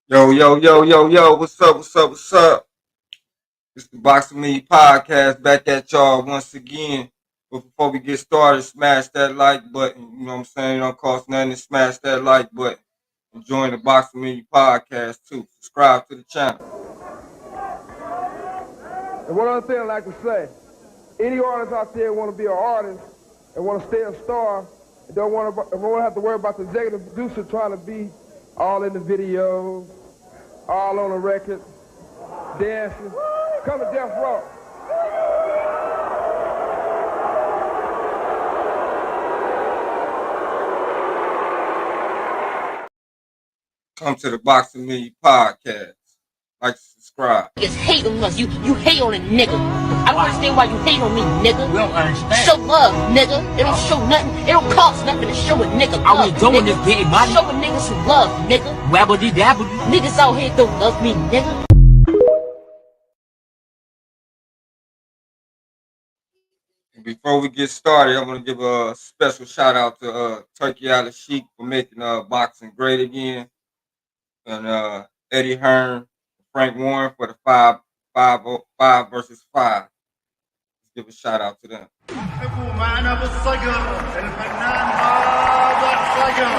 Yo, yo, yo, yo, yo, what's up, what's up, what's up? It's the Boxing Me podcast back at y'all once again. But before we get started, smash that like button. You know what I'm saying? It don't cost nothing to smash that like button. And join the Boxing Me podcast too. Subscribe to the channel. And one other thing I'd like to say, any artist out there want to be an artist and want to stay a star and don't have to worry about the executive producer trying to be all in the videos, all on the record, dancing. Come to Death Row. Come to the Boxing Me podcast. Like, subscribe. Niggas hate on us. You hate on a nigga. I don't understand why you hate on me, nigga. We don't understand. Show love, nigga. It don't show nothing. It don't cost nothing to show a nigga love. All we doing nigga. is getting money. Show a nigga some love, nigga. Wabbity dabbity. Niggas out here don't love me, nigga. Before we get started, I want to give a special shout out to Turkey Alley Sheik for making boxing great again. And Eddie Hearn, Frank Warren for the five versus five. Let's give a shout out to them. معنا بالصقر الفنان هذا الصقر.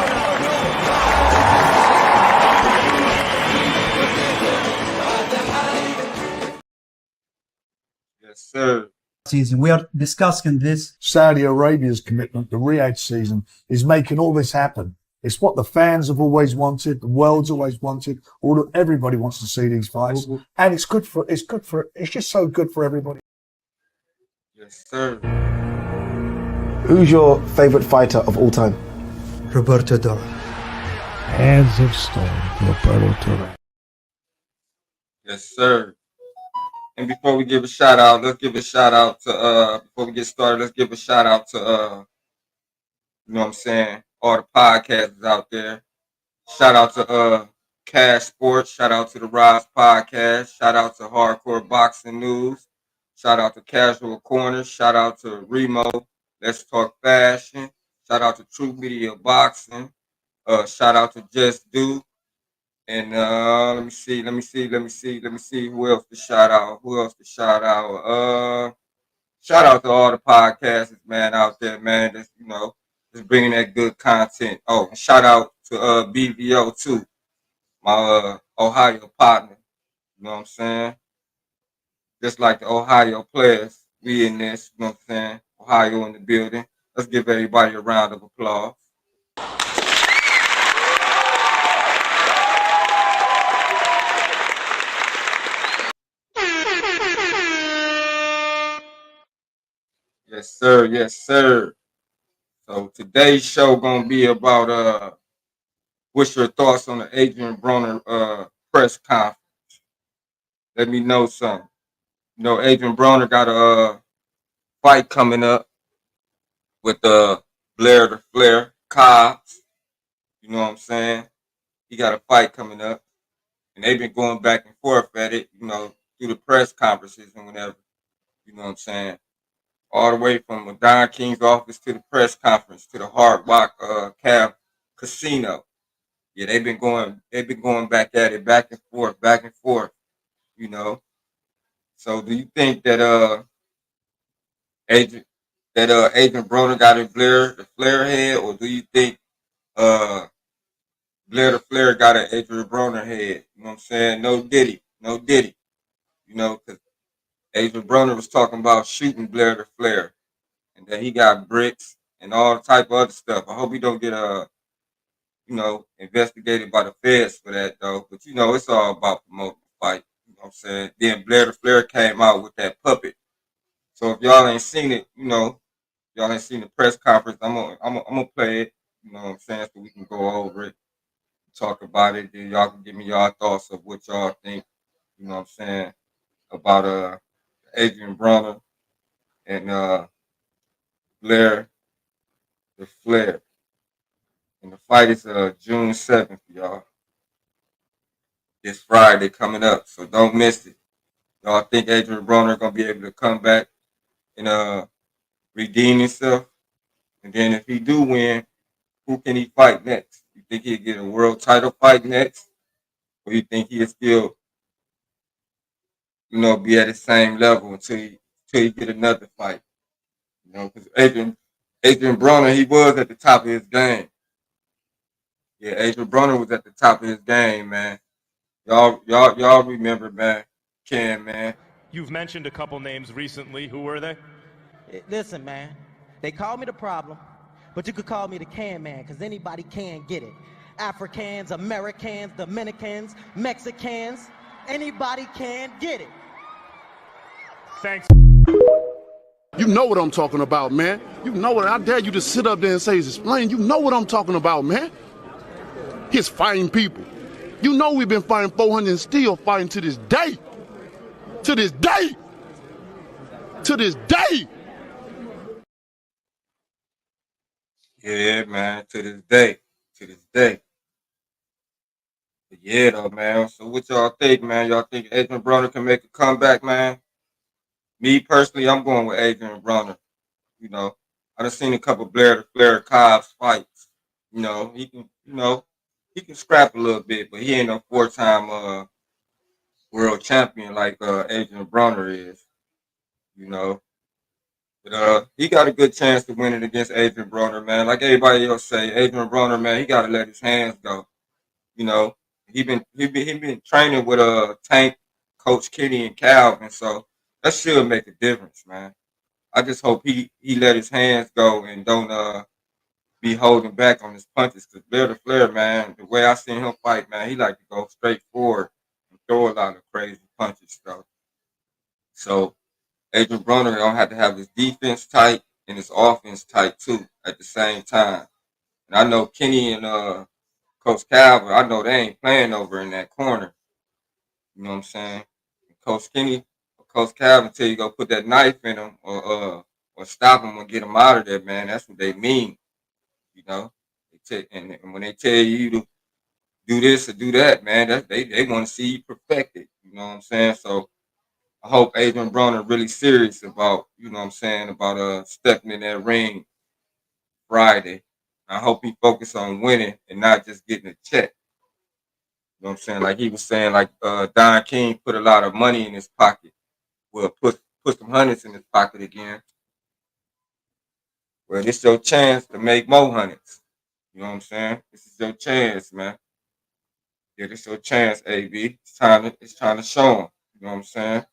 Yes, sir. Season. We are discussing this. Saudi Arabia's commitment, the Riyadh season, is making all this happen. It's what the fans have always wanted, the world's always wanted. Everybody wants to see these fights, and it's just so good for everybody. Yes, sir. Who's your favorite fighter of all time? Roberto Duran. Hands of stone, Roberto Duran. Yes, sir. And before we give a shout out, let's give a shout out to before we get started, let's give a shout out to you know what I'm saying, all the podcasters out there. Shout out to Cash Sports, shout out to the Rise Podcast, shout out to Hardcore Boxing News, shout out to Casual Corner, shout out to Remo, Let's Talk Fashion, shout out to True Media Boxing, shout out to Just Do. And let me see who else to shout out. Shout out to all the podcasters, man, out there, man. That's just bringing that good content. Oh, and shout out to BVO too, my Ohio partner. You know what I'm saying? Just like the Ohio players, we in this. You know what I'm saying? Ohio in the building. Let's give everybody a round of applause. Yes, sir. Yes, sir. So today's show gonna be about what's your thoughts on the Adrien Broner press conference? Let me know something. You know, Adrien Broner got a fight coming up with Blair the Flair Cobbs. You know what I'm saying? He got a fight coming up, and they've been going back and forth at it. You know, through the press conferences and whatever. You know what I'm saying? All the way from Don King's office to the press conference to the Hard Rock Cab Casino. Yeah, they've been going back at it, back and forth, you know. So do you think that Adrien Broner got a Blair the Flair head, or do you think Blair the Flair got an Adrien Broner head? You know what I'm saying? No diddy. You know, because Adrien Broner was talking about shooting Blair the Flair, and that he got bricks and all type of other stuff. I hope he don't get investigated by the feds for that though. But it's all about promoting the fight. You know what I'm saying? Then Blair the Flair came out with that puppet. So if y'all ain't seen it, y'all ain't seen the press conference, I'm gonna play it. You know what I'm saying? So we can go over it, talk about it. Then y'all can give me y'all thoughts of what y'all think. You know what I'm saying about Adrien Broner and Blair the Flair. And the fight is June 7th, y'all. This Friday coming up, so don't miss it. Y'all think Adrien Broner gonna be able to come back and redeem himself? And then if he do win, who can he fight next? You think he'll get a world title fight next? or you think he'll still, be at the same level until he get another fight? Because Adrien Broner, he was at the top of his game. Yeah, Adrien Broner was at the top of his game, man. Y'all remember, man? Man. You've mentioned a couple names recently. Who were they? Listen, man, they call me the problem, but you could call me the can man, because anybody can get it. Africans, Americans, Dominicans, Mexicans, anybody can get it. Thanks. You know what I'm talking about, man. You know what, I dare you to sit up there and say, explain. You know what I'm talking about, man. He's fighting people. You know we've been fighting 400 and still fighting to this day. To this day. To this day. Yeah, man. To this day. To this day. But yeah, though, man. So what y'all think, man? Y'all think Adrien Broner can make a comeback, man? Me personally, I'm going with Adrien Broner. I done seen a couple Blair Cobbs fights. He can, he can scrap a little bit, but he ain't no 4-time world champion like Adrien Broner is. But he got a good chance to win it against Adrien Broner, man. Like everybody else say, Adrien Broner, man, he got to let his hands go. He been training with Tank, Coach Kenny, and Calvin, so that should make a difference, man. I just hope he let his hands go and don't be holding back on his punches. Because Blair Flair, man, the way I seen him fight, man, he like to go straight forward and throw a lot of crazy punches, though. So Adrien Broner don't have to have his defense tight and his offense tight too at the same time. And I know Kenny and Coach Calvin, I know they ain't playing over in that corner. You know what I'm saying? Coach Kenny or Coach Calvin tell you go put that knife in him or stop him or get him out of there, man. That's what they mean. And when they tell you to do this or do that, man, they want to see you perfected. You know what I'm saying? So I hope Adrien Broner really serious about, about stepping in that ring Friday. I hope he focus on winning and not just getting a check. You know what I'm saying? Like he was saying, like Don King put a lot of money in his pocket. Well, put some hundreds in his pocket again. Well, this your chance to make more hundreds. You know what I'm saying? This is your chance, man. Yeah, this your chance, AB. It's time to show him. You know what I'm saying?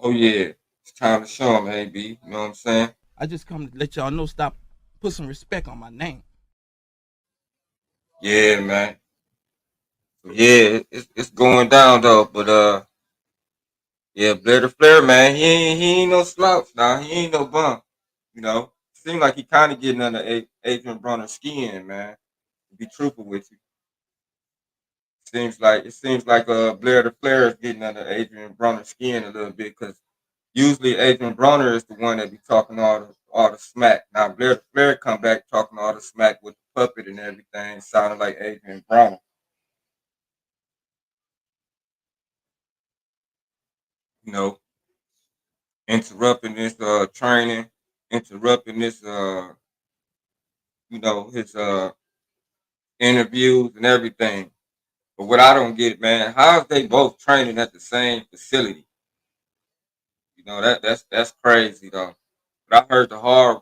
Oh yeah, it's time to show him, AB. You know what I'm saying? I just come to let y'all know, put some respect on my name. Yeah, man. So, yeah, it's going down though, but yeah, Blair Flair, man, he ain't no slouch now. He ain't no bum. Seems like he kind of getting under Adrien Broner's skin, man. To be truthful with you, it seems like Blair Flair is getting under Adrien Broner's skin a little bit because usually Adrien Broner is the one that be talking all the smack. Now Blair Flair come back talking all the smack with the puppet and everything, sounding like Adrien Broner. Interrupting this training, interrupting this his interviews and everything. But what I don't get, man, how is they both training at the same facility? That's crazy though. But I heard the hard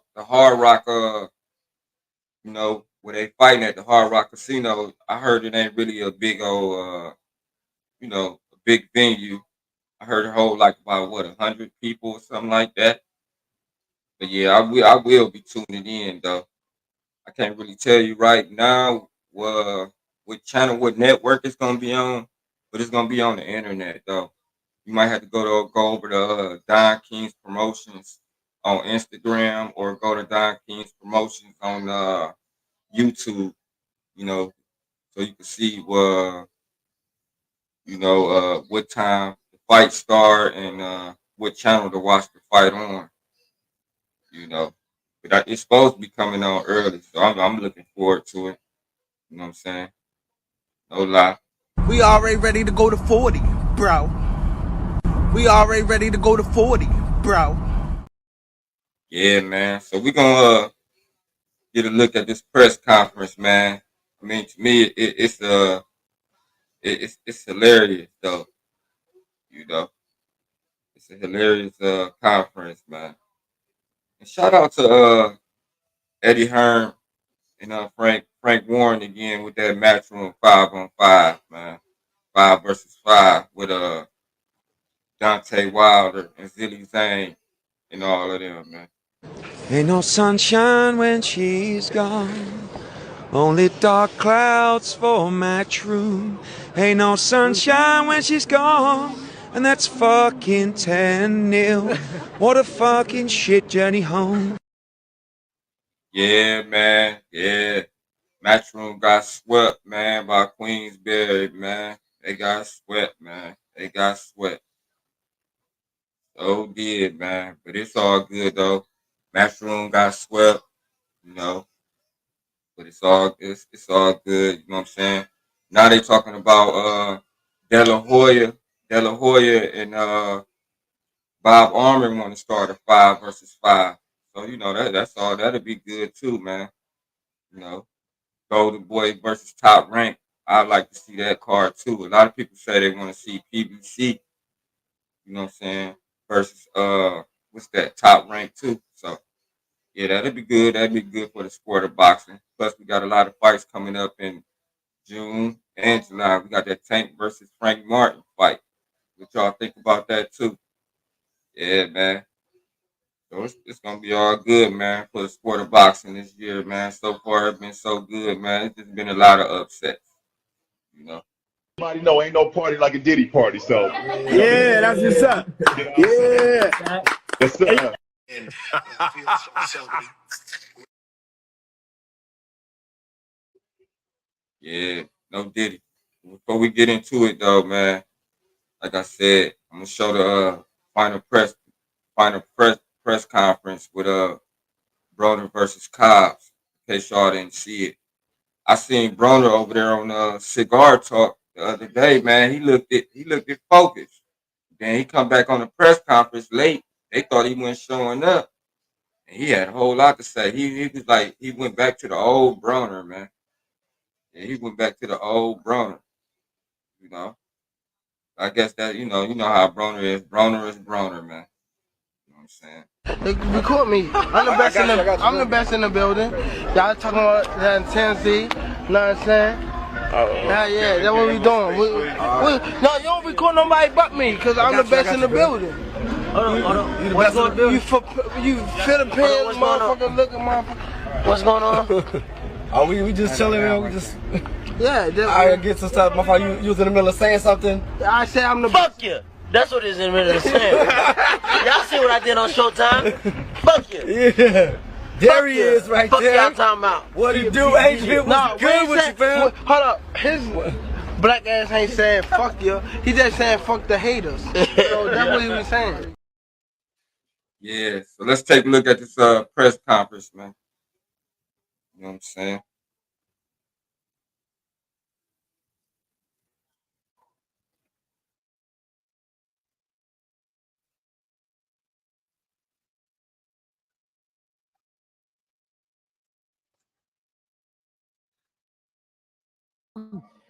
rock where they fighting at the Hard Rock Casino, I heard it ain't really a big old a big venue. I heard it hold like about 100 people or something like that. But yeah, I will be tuning in though. I can't really tell you right now what channel, what network it's gonna be on, but it's gonna be on the internet though. You might have to go over to Don King's Promotions on Instagram or go to Don King's Promotions on YouTube. So you can see what time the fight start and what channel to watch the fight on. But it's supposed to be coming on early, so I'm looking forward to it. You know what I'm saying? No lie. We already ready to go to 40, bro. We already ready to go to 40, bro. Yeah, man. So we're gonna get a look at this press conference, man. I mean, to me, it's hilarious though. You know, it's a hilarious conference, man. And shout out to Eddie Hearn and Frank Warren again with that matchroom 5-on-5, man. 5 versus 5 with Dante Wilder and Zilly Zane and all of them, man. Ain't no sunshine when she's gone. Only dark clouds for Matchroom. Ain't no sunshine when she's gone. And that's fucking 10-0. What a fucking shit journey home. Yeah, man. Yeah. Matchroom got swept, man, by Queensberry, man. They got swept, man. They got swept. So did, man. But it's all good though. Matchroom got swept, you know. But it's all good, you know what I'm saying? Now they talking about De La Hoya. De La Hoya and Bob Armin want to start a 5 versus 5. So, you know, that's all that'll be good too, man. You know. Golden Boy versus Top Rank. I'd like to see that card too. A lot of people say they want to see PBC, you know what I'm saying, versus what's that, Top Rank too. So yeah, that'd be good. That'd be good for the sport of boxing. Plus we got a lot of fights coming up in June and July. We got that Tank versus Frank Martin fight. What y'all think about that too? Yeah, man. So it's gonna be all good, man, for the sport of boxing this year, man. So far it's been so good, man. It's just been a lot of upsets, you know. Everybody know ain't no party like a Diddy party, so Yeah, that's what's up. Yeah. yes, sir. Yeah, no Diddy. Before we get into it though, man, like I said, I'm gonna show the final press conference with Broner versus Cobbs. In case y'all didn't see it, I seen Broner over there on Cigar Talk the other day. Man, he looked it focused. Then he come back on the press conference late. They thought he wasn't showing up, and he had a whole lot to say. He was like he went back to the old Broner, man. Yeah, he went back to the old Broner. You know, I guess that you know how Broner is. Broner is Broner, man. You know what I'm saying? Record me. I'm the best in the building. Y'all talking about that intensity. You know what I'm saying? Yeah, that's what we doing. No, you don't record nobody but me, because I'm the best in the building. Hold on. You the best in the building? You Philippines, motherfucker, looking motherfucker. What's going on? Oh, we just chilling, man. We just... Yeah. I get some stuff. Motherfucker, you was in the middle of saying something. I say I'm the Fuck you. That's what it is in the middle of saying. Y'all see what I did on Showtime? Fuck you. Yeah. There he is right Fuck there. y'all talking about. What he do, Adrien? What's good with you, fam? Hold up. His black ass ain't saying fuck you. He just saying fuck the haters. So that's what he was saying. Yeah. So let's take a look at this press conference, man. You know what I'm saying?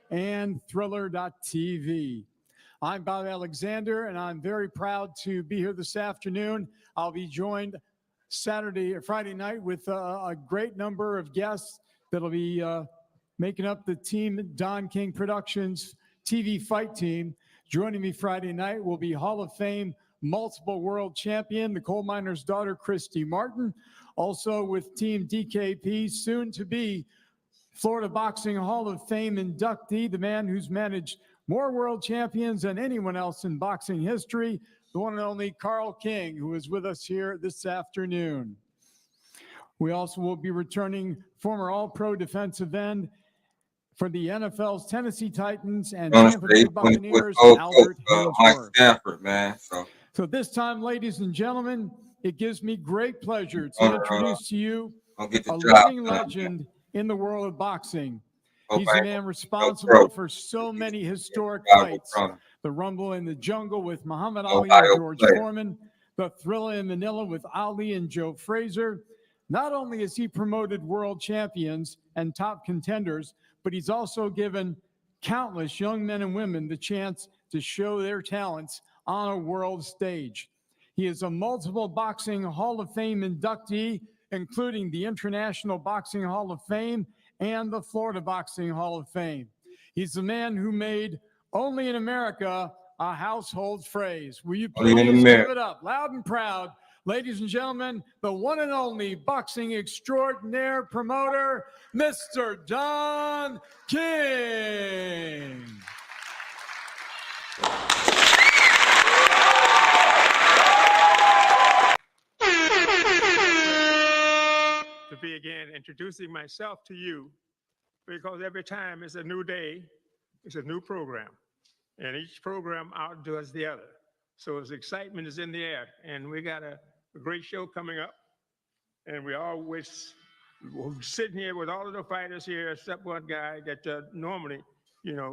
And Thriller.tv. I'm Bob Alexander, and I'm very proud to be here this afternoon. I'll be joined Friday night with a great number of guests that'll be making up the team Don King Productions TV fight team. Joining me Friday night will be Hall of Fame multiple world champion, the coal miner's daughter, Christy Martin. Also with Team DKP, soon to be Florida Boxing Hall of Fame inductee, the man who's managed more world champions than anyone else in boxing history, the one and only Carl King, who is with us here this afternoon. We also will be returning former All-Pro defensive end for the NFL's Tennessee Titans and Tampa Bay Buccaneers, Albert Haynesworth. Stanford, man. So this time, ladies and gentlemen, it gives me great pleasure to introduce to you a living legend in the world of boxing. He's the man responsible for so many historic fights. The Rumble in the Jungle with Muhammad Ali and George Foreman, the Thriller in Manila with Ali and Joe Frazier. Not only has he promoted world champions and top contenders, but he's also given countless young men and women the chance to show their talents on a world stage. He is a multiple Boxing Hall of Fame inductee, including the International Boxing Hall of Fame and the Florida Boxing Hall of Fame. He's the man who made "Only in America" a household phrase. Will you please give it up loud and proud, ladies and gentlemen, the one and only boxing extraordinaire promoter, Mr. Don King. To be again introducing myself to you, because every time it's a new day, it's a new program, and each program outdoes the other. So its excitement is in the air, and we got a great show coming up, and we're sitting here with all of the fighters here, except one guy that normally,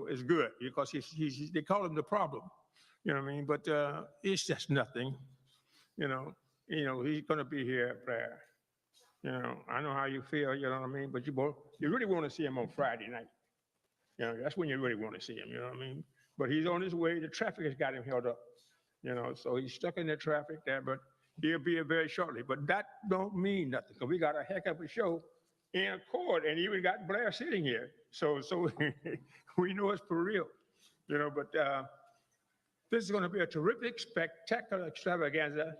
is good because they call him the problem, you know what I mean? But it's just nothing, he's going to be here at prayer. I know how you feel, you know what I mean? But you really want to see him on Friday night. That's when you really want to see him, you know what I mean? But he's on his way. The traffic has got him held up, so he's stuck in the traffic there, but he'll be here very shortly. But that don't mean nothing, because we got a heck of a show in court, and even got Blair sitting here. So we know it's for real, but this is going to be a terrific, spectacular extravaganza.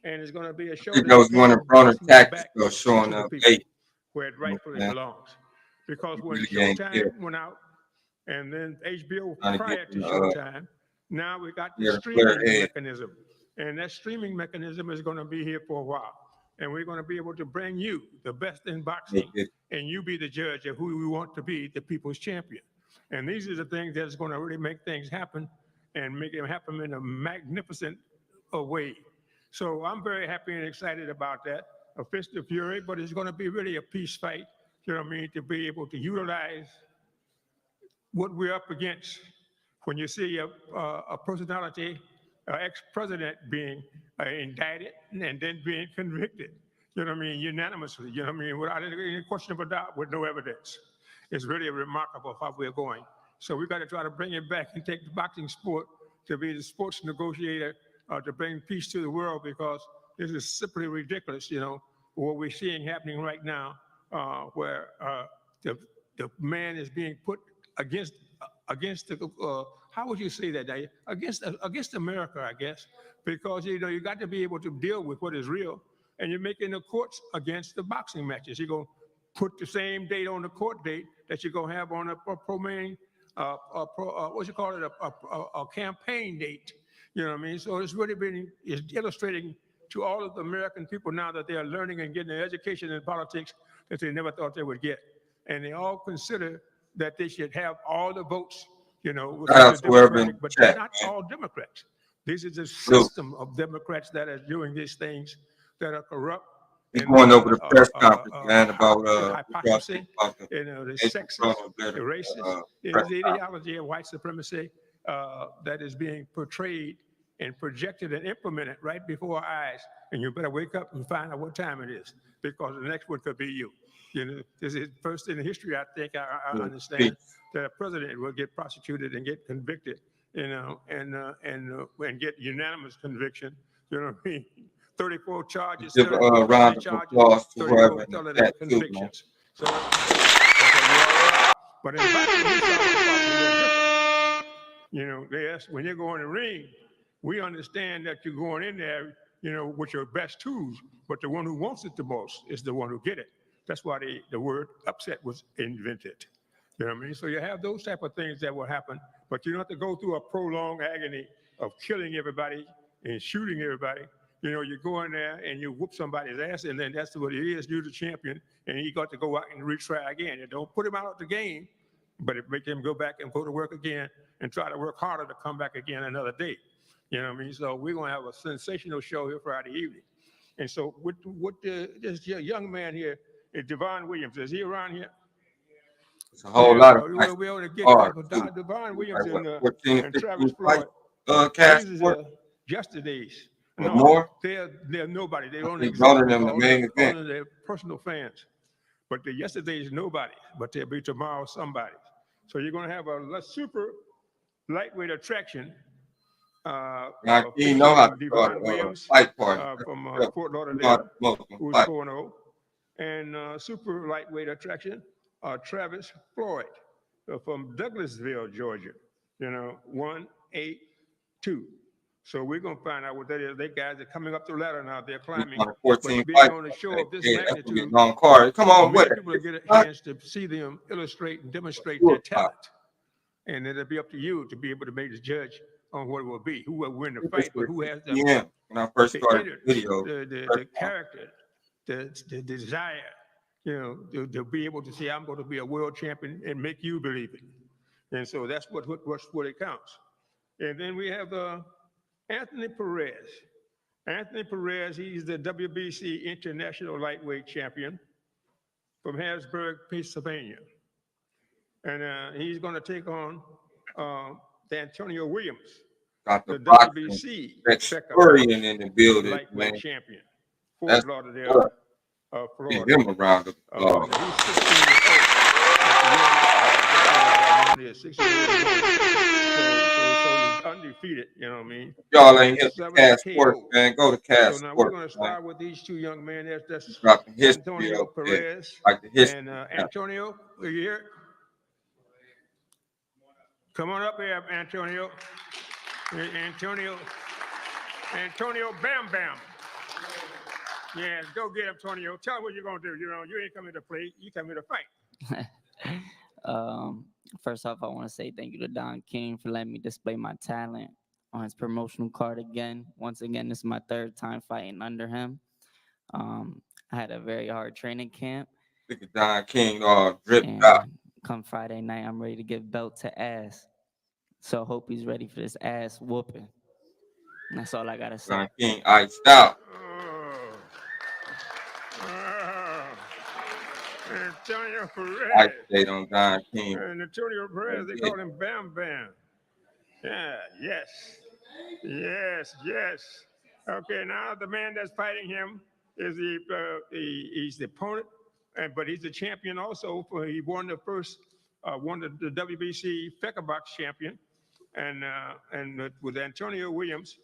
And it's going to be a show that was one of Broner tactics showing up where it rightfully belongs. Because when Showtime went out, and then HBO prior to Showtime, now we got the streaming mechanism. And that streaming mechanism is going to be here for a while. And we're going to be able to bring you the best in boxing, and you be the judge of who we want to be the people's champion. And these are the things that's going to really make things happen, and make them happen in a magnificent way. So I'm very happy and excited about that. A fist of fury, but it's going to be really a peace fight, to be able to utilize what we're up against. When you see a personality, ex-president being indicted and then being convicted, unanimously, without any question of a doubt, with no evidence. It's really remarkable how we're going. So we've got to try to bring it back and take the boxing sport to be the sports negotiator, to bring peace to the world, because this is simply ridiculous, what we're seeing happening right now, where the man is being put against the, how would you say that, Dave? Against America, I guess, because, you got to be able to deal with what is real, and you're making the courts against the boxing matches. You're going to put the same date on the court date that you're going to have on a campaign date. So it's really it's illustrating to all of the American people now that they are learning and getting an education in politics that they never thought they would get. And they all consider that they should have all the votes, but not all Democrats. This is a system of Democrats that are doing these things that are corrupt. He's going over the press conference, man, about hypocrisy, the sexist, the racist, the ideology of white supremacy that is being portrayed and projected and implemented right before our eyes. And you better wake up and find out what time it is, because the next one could be you. This is first in history, I think, I understand, that a president will get prosecuted and get convicted, and get unanimous conviction. 34 charges, 34 charges, 34 felony convictions. So, but in they ask, when you go in the ring, we understand that you're going in there, with your best tools, but the one who wants it the most is the one who get it. That's why the word upset was invented. So you have those type of things that will happen, but you don't have to go through a prolonged agony of killing everybody and shooting everybody. You go in there and you whoop somebody's ass, and then that's what it is. You're the champion, and you got to go out and retry again. You don't put him out of the game, but it make him go back and go to work again and try to work harder to come back again another day. So we're going to have a sensational show here Friday evening. And so this young man here, Devon Williams, is he around here? It's a whole lot of we ought to get Devon Williams and Travis Floyd. These are yesterday's. No, more? They're nobody. They don't exist. They're personal fans. But the yesterday's nobody, but there'll be tomorrow somebody. So you're going to have a super lightweight attraction. You know how to start Williams fight party from Fort Lauderdale, who's 4-0, and super lightweight attraction, Travis Floyd from Douglasville, Georgia. 182. So we're gonna find out what that is. They guys are coming up the ladder now. They're climbing. 14 but being on the show of this magnitude, long card. Come on, many people get a chance to see them illustrate and demonstrate their talent. And it'll be up to you to be able to make the judge on what it will be, who will win the fight, but who has the when I first started the video, the character, the desire, to be able to say, I'm going to be a world champion and make you believe it. And so that's what it counts. And then we have Anthony Perez. Anthony Perez, he's the WBC International Lightweight Champion from Harrisburg, Pennsylvania. And he's going to take on Antonio Williams, the WBC experience in the building, lightweight man. champion, Fort Lauderdale, Florida. Give him a round of applause. He's 16 years old. 16 years old. So he's undefeated, you know what I mean? Y'all ain't hit the Cash Sports, man. Go to Cash Sports. So now we're going to start with these two young men. That's Antonio Perez and Antonio. Are you here? Come on up here, Antonio. Antonio Bam Bam. Yeah, go get Antonio. Tell him what you're going to do. You ain't coming to play. You come here to fight. First off, I want to say thank you to Don King for letting me display my talent on his promotional card again. Once again, this is my third time fighting under him. I had a very hard training camp. Look at Don King all dripped out. Come Friday night, I'm ready to give belt to ass. So I hope he's ready for this ass whooping. And that's all I got to say. Don King iced out. Antonio Perez. I stayed on Don King. And Antonio Perez, they call him Bam Bam. Yeah, yes. Okay, now the man that's fighting him is he's the opponent, but he's the champion also. He won the first, won the WBC Fecker Box champion, and with Antonio Williams,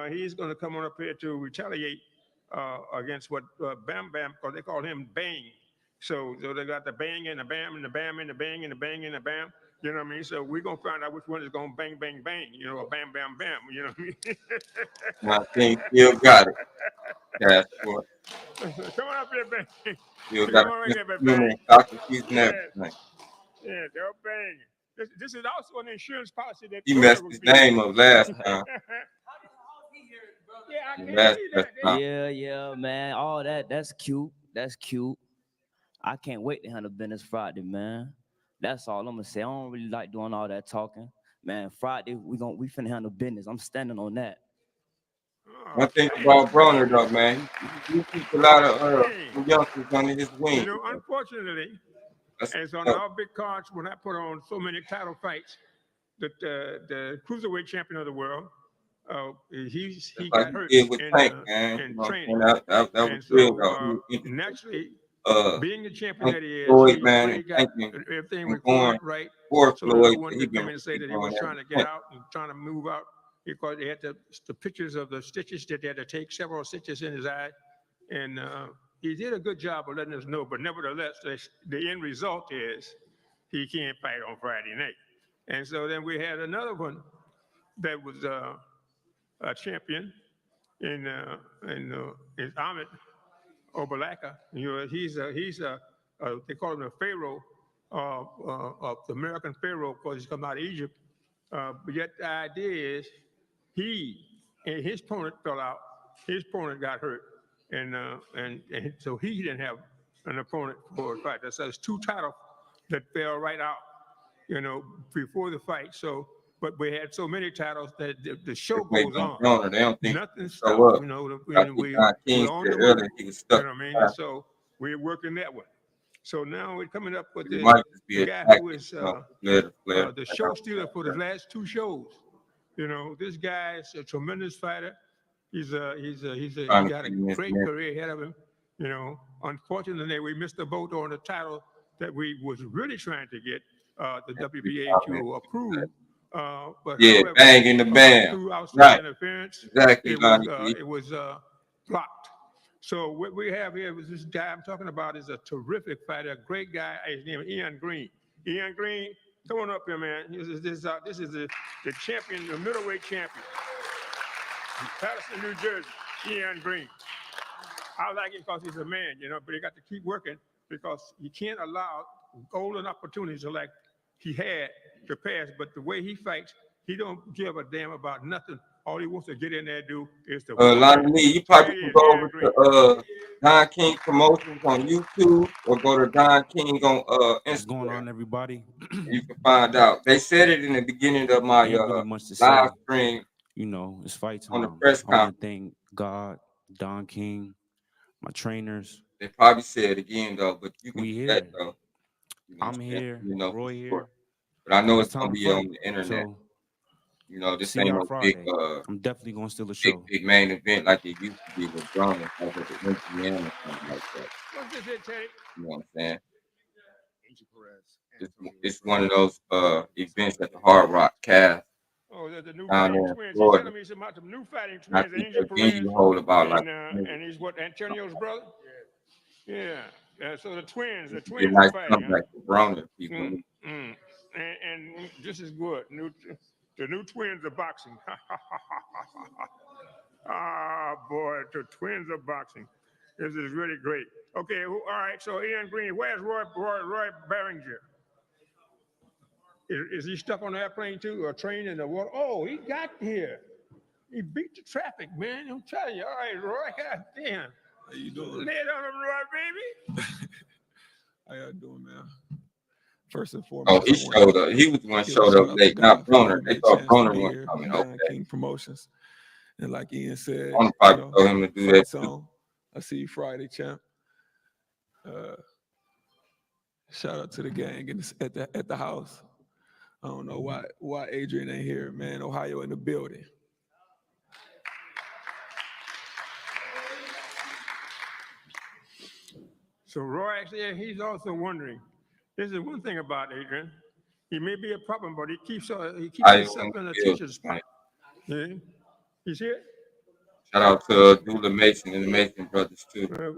he's going to come on up here to retaliate against what Bam Bam, because they call him Bang. So they got the bang and the bam and the bam and the bang and the bang and the bam. You know what I mean? So we're going to find out which one is going to bang, bang, bang. Or bam, bam, bam. You know what I mean? I think still got it. Cash Sports. Come on up here, bang. Still Come got on it. right here, bang. Dr. Keith and everything. Yeah, they're bang. This is also an insurance policy that he messed his name up last time. Yeah, man. All that's cute. That's cute. I can't wait to handle business Friday, man. That's all I'm gonna say. I don't really like doing all that talking. Man, Friday, we finna handle business. I'm standing on that. One thing about Broner, though, man, he keeps a lot of youngsters under his wing. Unfortunately, as on our big cards, when I put on so many title fights, that the cruiserweight champion of the world, he got hurt in training. That was real, though. Naturally, being the champion that he is, he really got everything recorded right. So no one could come in and say that he was trying to get out and trying to move out, because they had the pictures of the stitches that they had to take, several stitches in his eye. And he did a good job of letting us know, but nevertheless, the end result is he can't fight on Friday night. And so then we had another one that was a champion in Ahmed Obalaka. He's they call him the Pharaoh of the American Pharaoh, because he's come out of Egypt. But yet the idea is he and his opponent fell out. His opponent got hurt, and so he didn't have an opponent for a fight. That's two titles that fell right out, before the fight. So, but we had so many titles that the show goes on. They don't think nothing stopped. We on the way. He was stuck. You know what I mean? So we're working that way. So now we're coming up with the guy who is the show stealer for the last two shows. This guy is a tremendous fighter. He's got a great career ahead of him. You know, unfortunately, we missed the boat on the title that we was really trying to get the WBA to approve. But yeah, however, bang in the band. through outside Right. interference, Exactly, it was blocked. So what we have here was this guy I'm talking about is a terrific fighter, a great guy. His name is Ian Green. Ian Green, come on up here, man. This is the champion, the middleweight champion, from Patterson, New Jersey. Ian Green. I like it because he's a man, you know, but he got to keep working because you can't allow golden opportunities like he had to pass. But the way he fights, he don't give a damn about nothing. All he wants to get in there and do is to Lonnie Lee, you probably can go over to Don King Promotions on YouTube or go to Don King on Instagram. What's going on, everybody? You can find out. They said it in the beginning of my Ain't really much to live say. stream. You know, it's fight time. On the press I want conference. to thank God, Don King, my trainers. They probably said it again though, but you can do that though. You know I'm here. You know, Roy here. sure. But I know it's time gonna to be fight. on the internet. So, you know, this see ain't y'all no Friday. big I'm definitely gonna steal a show. big main event like it used to be with Broner, like at the MGM or something like that. What's this here, Teddy? You know what I'm saying? It's one of those events at the Hard Rock Cast. Oh, the new down fighting there in twins. He's Florida. telling me something about the new fighting I twins, think Angel the venue Perez. hold about like And he's what, Antonio's brother? Yeah. So the twins be a are nice fighting. comeback for Broner. People. And this is good. The new twins are boxing. Ah, boy, the twins are boxing. This is really great. Okay, all right. So Ian Green, where's Roy Barringer? Is he stuck on the airplane too, or train in the water? Oh, he got here. He beat the traffic, man. I'm telling you. All right, Roy. God damn. How you doing? Lay it on him, Roy, baby. How y'all doing, man? First and Oh, foremost, he showed up. He was the one showed up late, not Broner. They thought Broner wasn't coming. Okay. King Promotions, and like Ian said, I'm probably told him to do that too. I see you Friday, champ. Shout out to the gang at the house. I don't know why Adrien ain't here, man. Ohio in the building. So Roy, actually, he's also wondering. This is one thing about Adrien. He may be a problem, but he keeps himself in a teacher's spot. Yeah. He's here. Shout out to Dula Mason and the Mason brothers too. Bam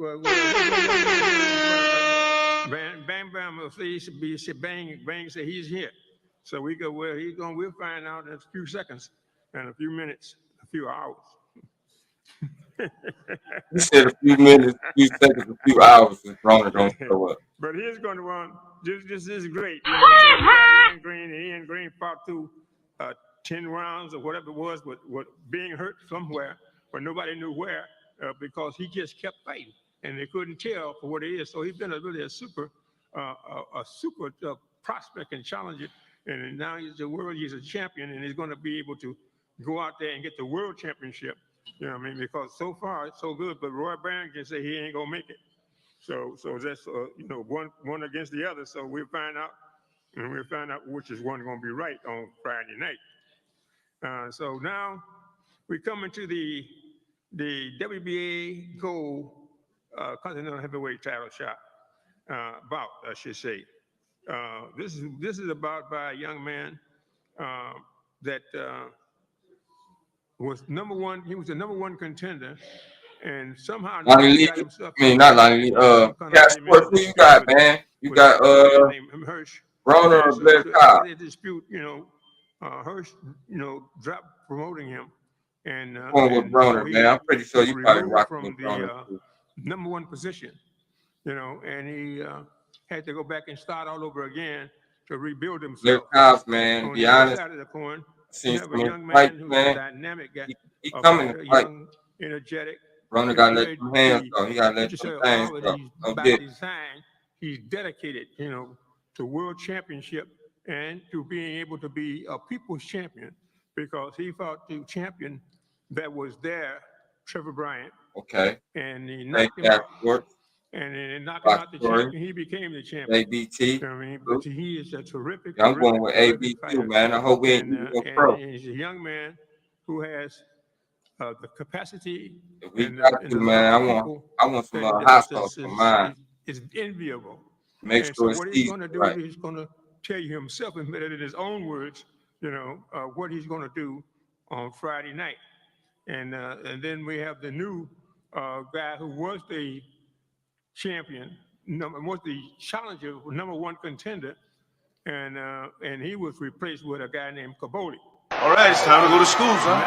Bam will say bang say he's here. So we go where he's going. We'll find out in a few seconds, and a few minutes, a few hours. You said a few minutes, a few seconds, a few hours, and Broner don't show up. But here's going to run. This is great. You know, so Ian Green fought through 10 rounds or whatever it was, with being hurt somewhere, but nobody knew where because he just kept fighting, and they couldn't tell for what it is. So he's been really a super prospect and challenger, and now he's a champion, and he's going to be able to go out there and get the world championship. You know what I mean? Because so far it's so good, but Roy Barringer say he ain't gonna make it. So that's one against the other. So we'll find out, and we'll find out which is one gonna be right on Friday night. So now we come into the WBA Gold Continental Heavyweight Title shot bout, I should say. This is about by a young man that. Was number one. He was the number one contender, and somehow Lonnie Lee, got himself. I mean, not Lonnie Lee. Cat Sports, who you got, man? You got Hirsch. Broner or Blair Cobb? They dispute, Hirsch, dropped promoting him, and Going with Broner, man. I'm pretty sure you probably rocking from with Broner too. Number one position, and he had to go back and start all over again to rebuild himself. Blair Cobb, man. On Be the other honest. side of the coin, Seen you have a some young man fight, who's man. dynamic, He coming to fight. young, energetic. Broner got to let some hands go. He got to let some things go. By design, he's dedicated, to world championship and to being able to be a people's champion because he fought the champion that was there, Trevor Bryant. Okay. And he knocked him out. And in knocking out the champion, he became the champion. ABT. I mean, but he is a terrific. I'm going with AB too, man. I hope we ain't go pro. And he's a young man who has the capacity We and got the to, number man. of people I want some that hot sauce for is, mine. is enviable. Make And sure so it's what he's seasoned going to do, right. he's going to tell you himself, and in his own words, what he's going to do on Friday night. And then we have the new guy who was the champion, was the challenger, number one contender, and he was replaced with a guy named Kaboli. All right, it's time to go to school, son.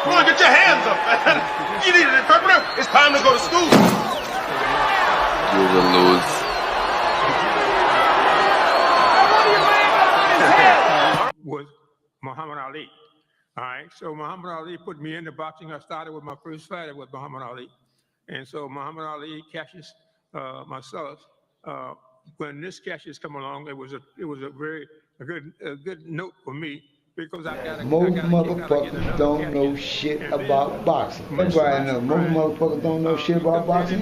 Come on, get your hands up, man. You need an interpreter? It's time to go to school. You will lose. Was Muhammad Ali. All right, so Muhammad Ali put me into boxing. I started with my first fight with Muhammad Ali. And so Muhammad Ali catches myself. When this catches come along, it was a very good note for me because I got most motherfuckers don't know shit about boxing. Everybody knows. Most motherfuckers don't know shit about boxing.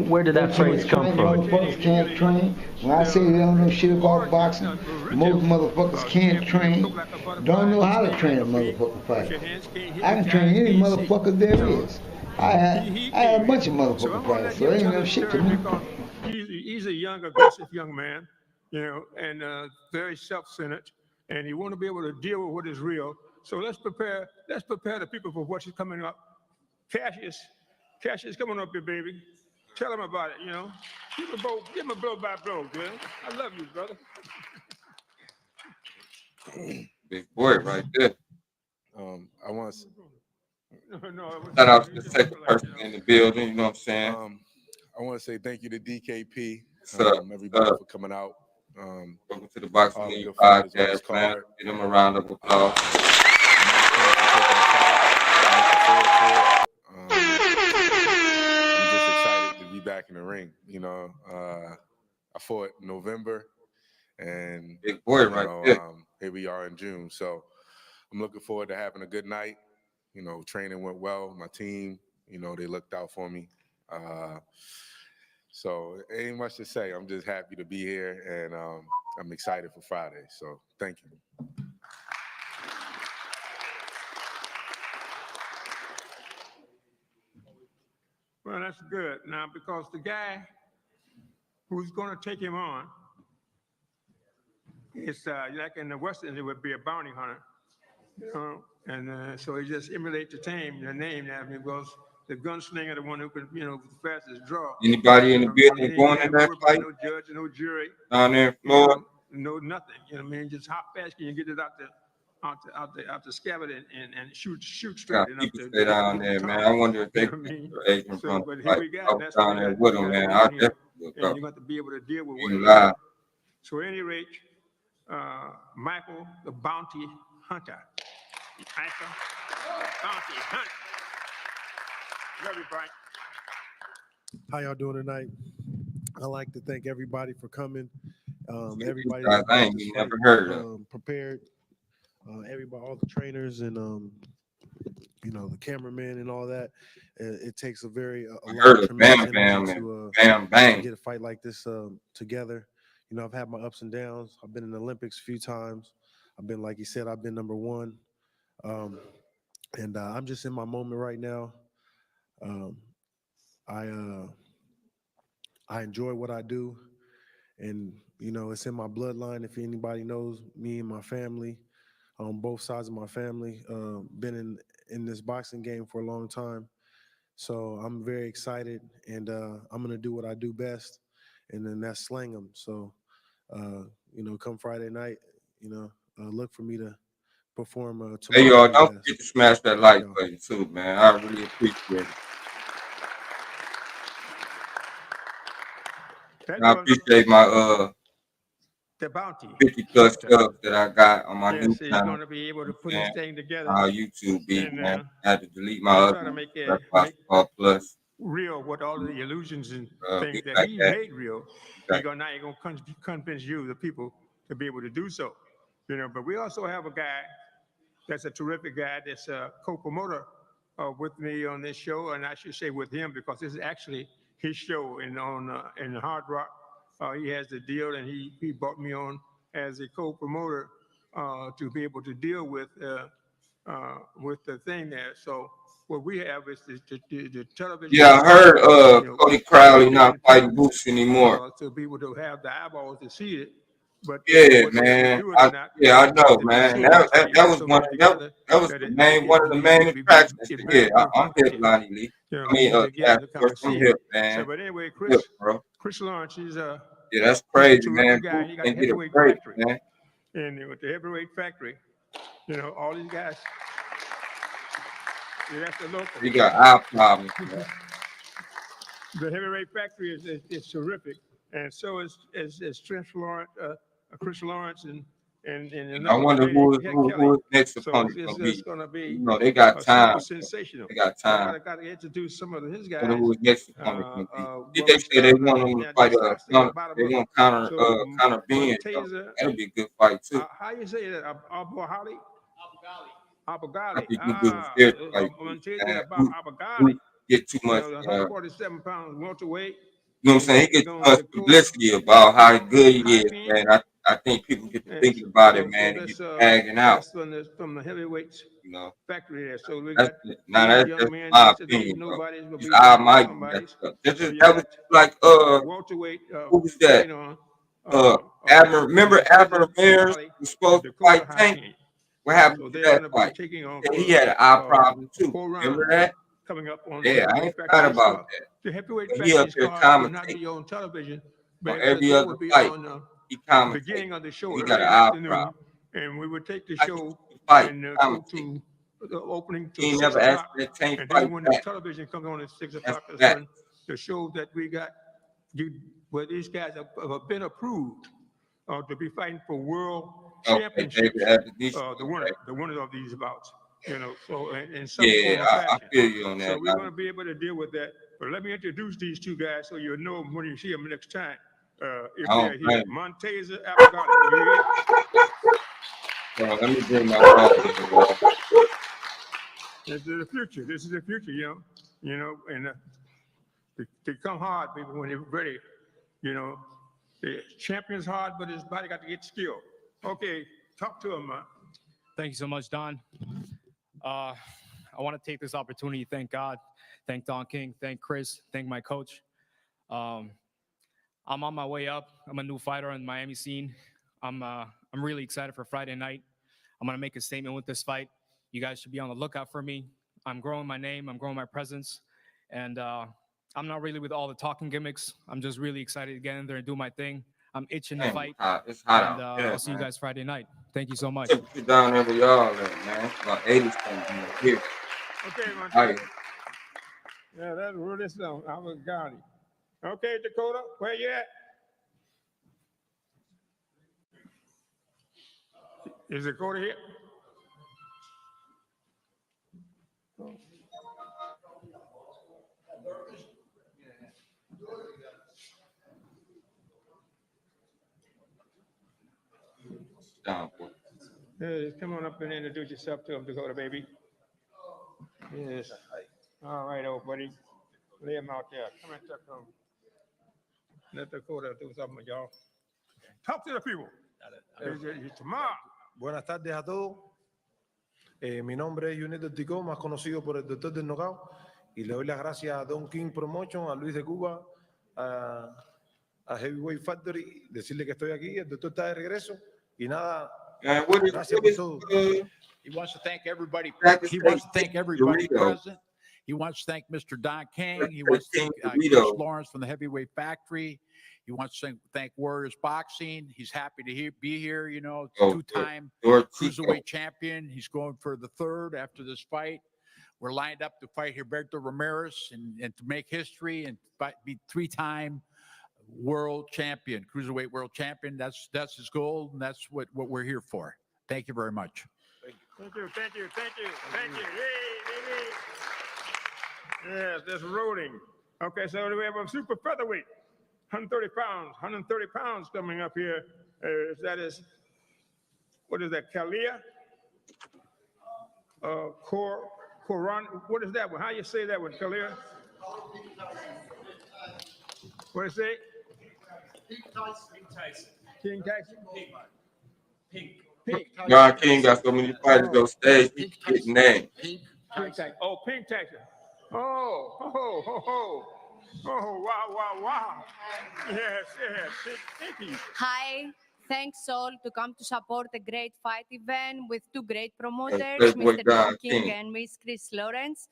Where did that phrase come from? Motherfuckers can't train. When I say they don't know shit about boxing, most motherfuckers can't train. Don't know how to train a motherfucker fight. I can train any motherfucker there is. I had a bunch of motherfucking fighters, so they ain't no shit to me. He's a young, aggressive young man, and very self-centered, and he want to be able to deal with what is real. So let's prepare the people for what's coming up. Cassius, come on up here, baby. Tell him about it, Give him a blow by blow, man. I love you, brother. Big boy right there. I want to shout out to the second person in the building, you know what I'm saying? I want to say thank you to DKP, for everybody for coming out. Welcome to the Boxing League podcast, man. Give them a round of applause. I'm just excited to be back in the ring. I fought in November, and big boy right there. Here we are in June, so I'm looking forward to having a good night. Training went well. My team, they looked out for me. So it ain't much to say. I'm just happy to be here, and I'm excited for Friday. So thank you. Well, that's good. Now, because the guy who's going to take him on is like in the Western, it would be a bounty hunter. And so he just emulate the name now because the gunslinger, the one who could, the fastest draw. Anybody in the building going in that fight? No judge, no jury. Down there in Florida? No nothing. Just how fast can you get it out the scabbard and shoot straight? People stay down there, man. I wonder if they can Adrien Broner fight. I was down there with him, man. I definitely will go. And you got to be able to deal with what. So at any rate, Michael, the bounty hunter. Bounty hunter. Love you, Brian. How y'all doing tonight? I'd like to thank everybody for coming. Everybody I ain't never heard of. Prepared. Everybody, all the trainers and the cameraman and all that. It takes a lot of tremendous energy to get a fight like this together. I've had my ups and downs. I've been in the Olympics a few times. I've been, like you said, I've been number one. And I'm just in my moment right now. I enjoy what I do, and it's in my bloodline. If anybody knows me and my family, on both sides of my family, been in this boxing game for a long time. So I'm very excited, and I'm gonna do what I do best, and then that's slang them. So come Friday night, look for me to perform tomorrow. Hey y'all, don't forget to smash that like button too, man. I really appreciate it. I appreciate my the bounty 50 plus subs that I got on my new so channel. He's going to be able to put his thing together. YouTube beat, man. I had to delete my try to other make plus. Real what all the illusions and things that he made real. Now you're going to convince you, the people, to be able to do so. But we also have a guy that's a terrific guy that's a co-promoter with me on this show, and I should say with him because this is actually his show in Hard Rock. He has the deal, and he brought me on as a co-promoter to be able to deal with with the thing there. So what we have is the television. Yeah, I heard Cody Crowley not fighting Boots anymore. To be able to have the eyeballs to see it. But Yeah, whether man. they do it or not, I know, to be man. seen That history was so one. much together That was that the main one of the main attractions. Yeah, I'm hip, Lonnie Lee. I mean, yeah, of course, I'm hip, man. So, but anyway, Hip, bro. Chris Lawrence, he's Yeah, that's he's a crazy, man. terrific guy. Boots He got can the get a heavyweight break, factory, man. and with the heavyweight factory, you know, all these guys. Yeah, that's the local. You got eye problems, man. The heavyweight factory is terrific, and so is Chris Lawrence, and I wonder who his next so opponent it's gonna be. going to be You know, they got time. super sensational. They got time. I got to introduce some of his guys. Wonder who his next opponent gonna be. When They we say they start, want him to now, fight just start thinking about they it, want so, Conor Benn. Taser, That'll be a good fight too. how you say that? Abu Ghali? That'd be good with their fight. Abu Get too much. 147 pounds welterweight. You know what I'm saying? He gets too much publicity about how good he is, man. I think people get to thinking about it, man, and get tagging out. That's from the heavyweights, you know, factory there. So we that's got that's young men. my Yesterday, opinion, bro. nobody's will be I down might somebody's. that was like welterweight. who was that? Remember Abner Mears was supposed to fight Tank? What happened to that fight? He had an eye problem too. Remember that? Coming up on yeah, I ain't forgot about that. The heavyweight He up factory's there card will not commentating be on television, on but every it other will be fight. on He the commentates. beginning of the show He early got in an the eye afternoon, problem. and we would take the I show fight, and go commentate. to the opening to He 6 never asked o'clock, that Tank and fight then when the back. television comes on at 6 That's o'clock, that's that. when the show that we got, where these guys have been approved to be fighting for world championships. The winner of these bouts. You know, so in some form or fashion. I feel you on that. So we're going to be able to deal with that. But let me introduce these two guys so you'll know them when you see them next time. If they're here. Monteza, Abu Ghali. Let me bring my ball in. This is the future. This is the future, you know, and they come hard, people, when they're ready. You know, the champion's hard, but his body got to get skill. Okay, talk to him, man. Thank you so much, Don. I want to take this opportunity to thank God, thank Don King, thank Chris, thank my coach. I'm on my way up. I'm a new fighter in the Miami scene. I'm really excited for Friday night. I'm going to make a statement with this fight. You guys should be on the lookout for me. I'm growing my name. I'm growing my presence. And I'm not really with all the talking gimmicks. I'm just really excited to get in there and do my thing. I'm itching to fight. It's hot and, out. Yeah, I'll see you guys Friday night. Thank you so much. Sit down there with y'all, man. It's about 80 something here. Okay, man. Right. Yeah, that's where this is on. Abu Ghali. Okay, Dakota, where you at? Is Dakota here? Yes, come on up and introduce yourself to him, Dakota, baby. Yes. All right, old buddy. Lay him out there. Come and talk to him. Let Dakota do something with y'all. Talk to the people. Tomorrow. Buenas tardes a todos. Mi nombre es Junito Ticó, más conocido por el Doctor del Knockout. Y le doy las gracias a Don King Promotion, a Luis de Cuba, a Heavyweight Factory. Decirle que estoy aquí, el doctor está de regreso. Y nada, gracias por todo. He wants to thank everybody. He wants to thank everybody present. He wants to thank Mr. Don King. He wants to thank Chris Lawrence from the Heavyweight Factory. He wants to thank Warriors Boxing. He's happy to be here. You know, two-time cruiserweight champion. He's going for the third after this fight. We're lined up to fight Gilberto Ramirez and to make history and be three-time world champion, cruiserweight world champion. That's his goal, and that's what we're here for. Thank you very much. Thank you. Yay, yes, that's rolling. Okay, so we have a super featherweight, 130 pounds coming up here. What is that, Kalia? Koran, what is that one? How you say that one, Kalia? What is it? King Tyson. Don King got so many fighters on stage, he get named. Pink Tyson. Oh, Pink Tyson. Oh, wow. Yes. Thank you. Hi. Thanks all to come to support a great fight event with two great promoters, Playboy Mr. Don Don King King. and Miss Chris Lawrence.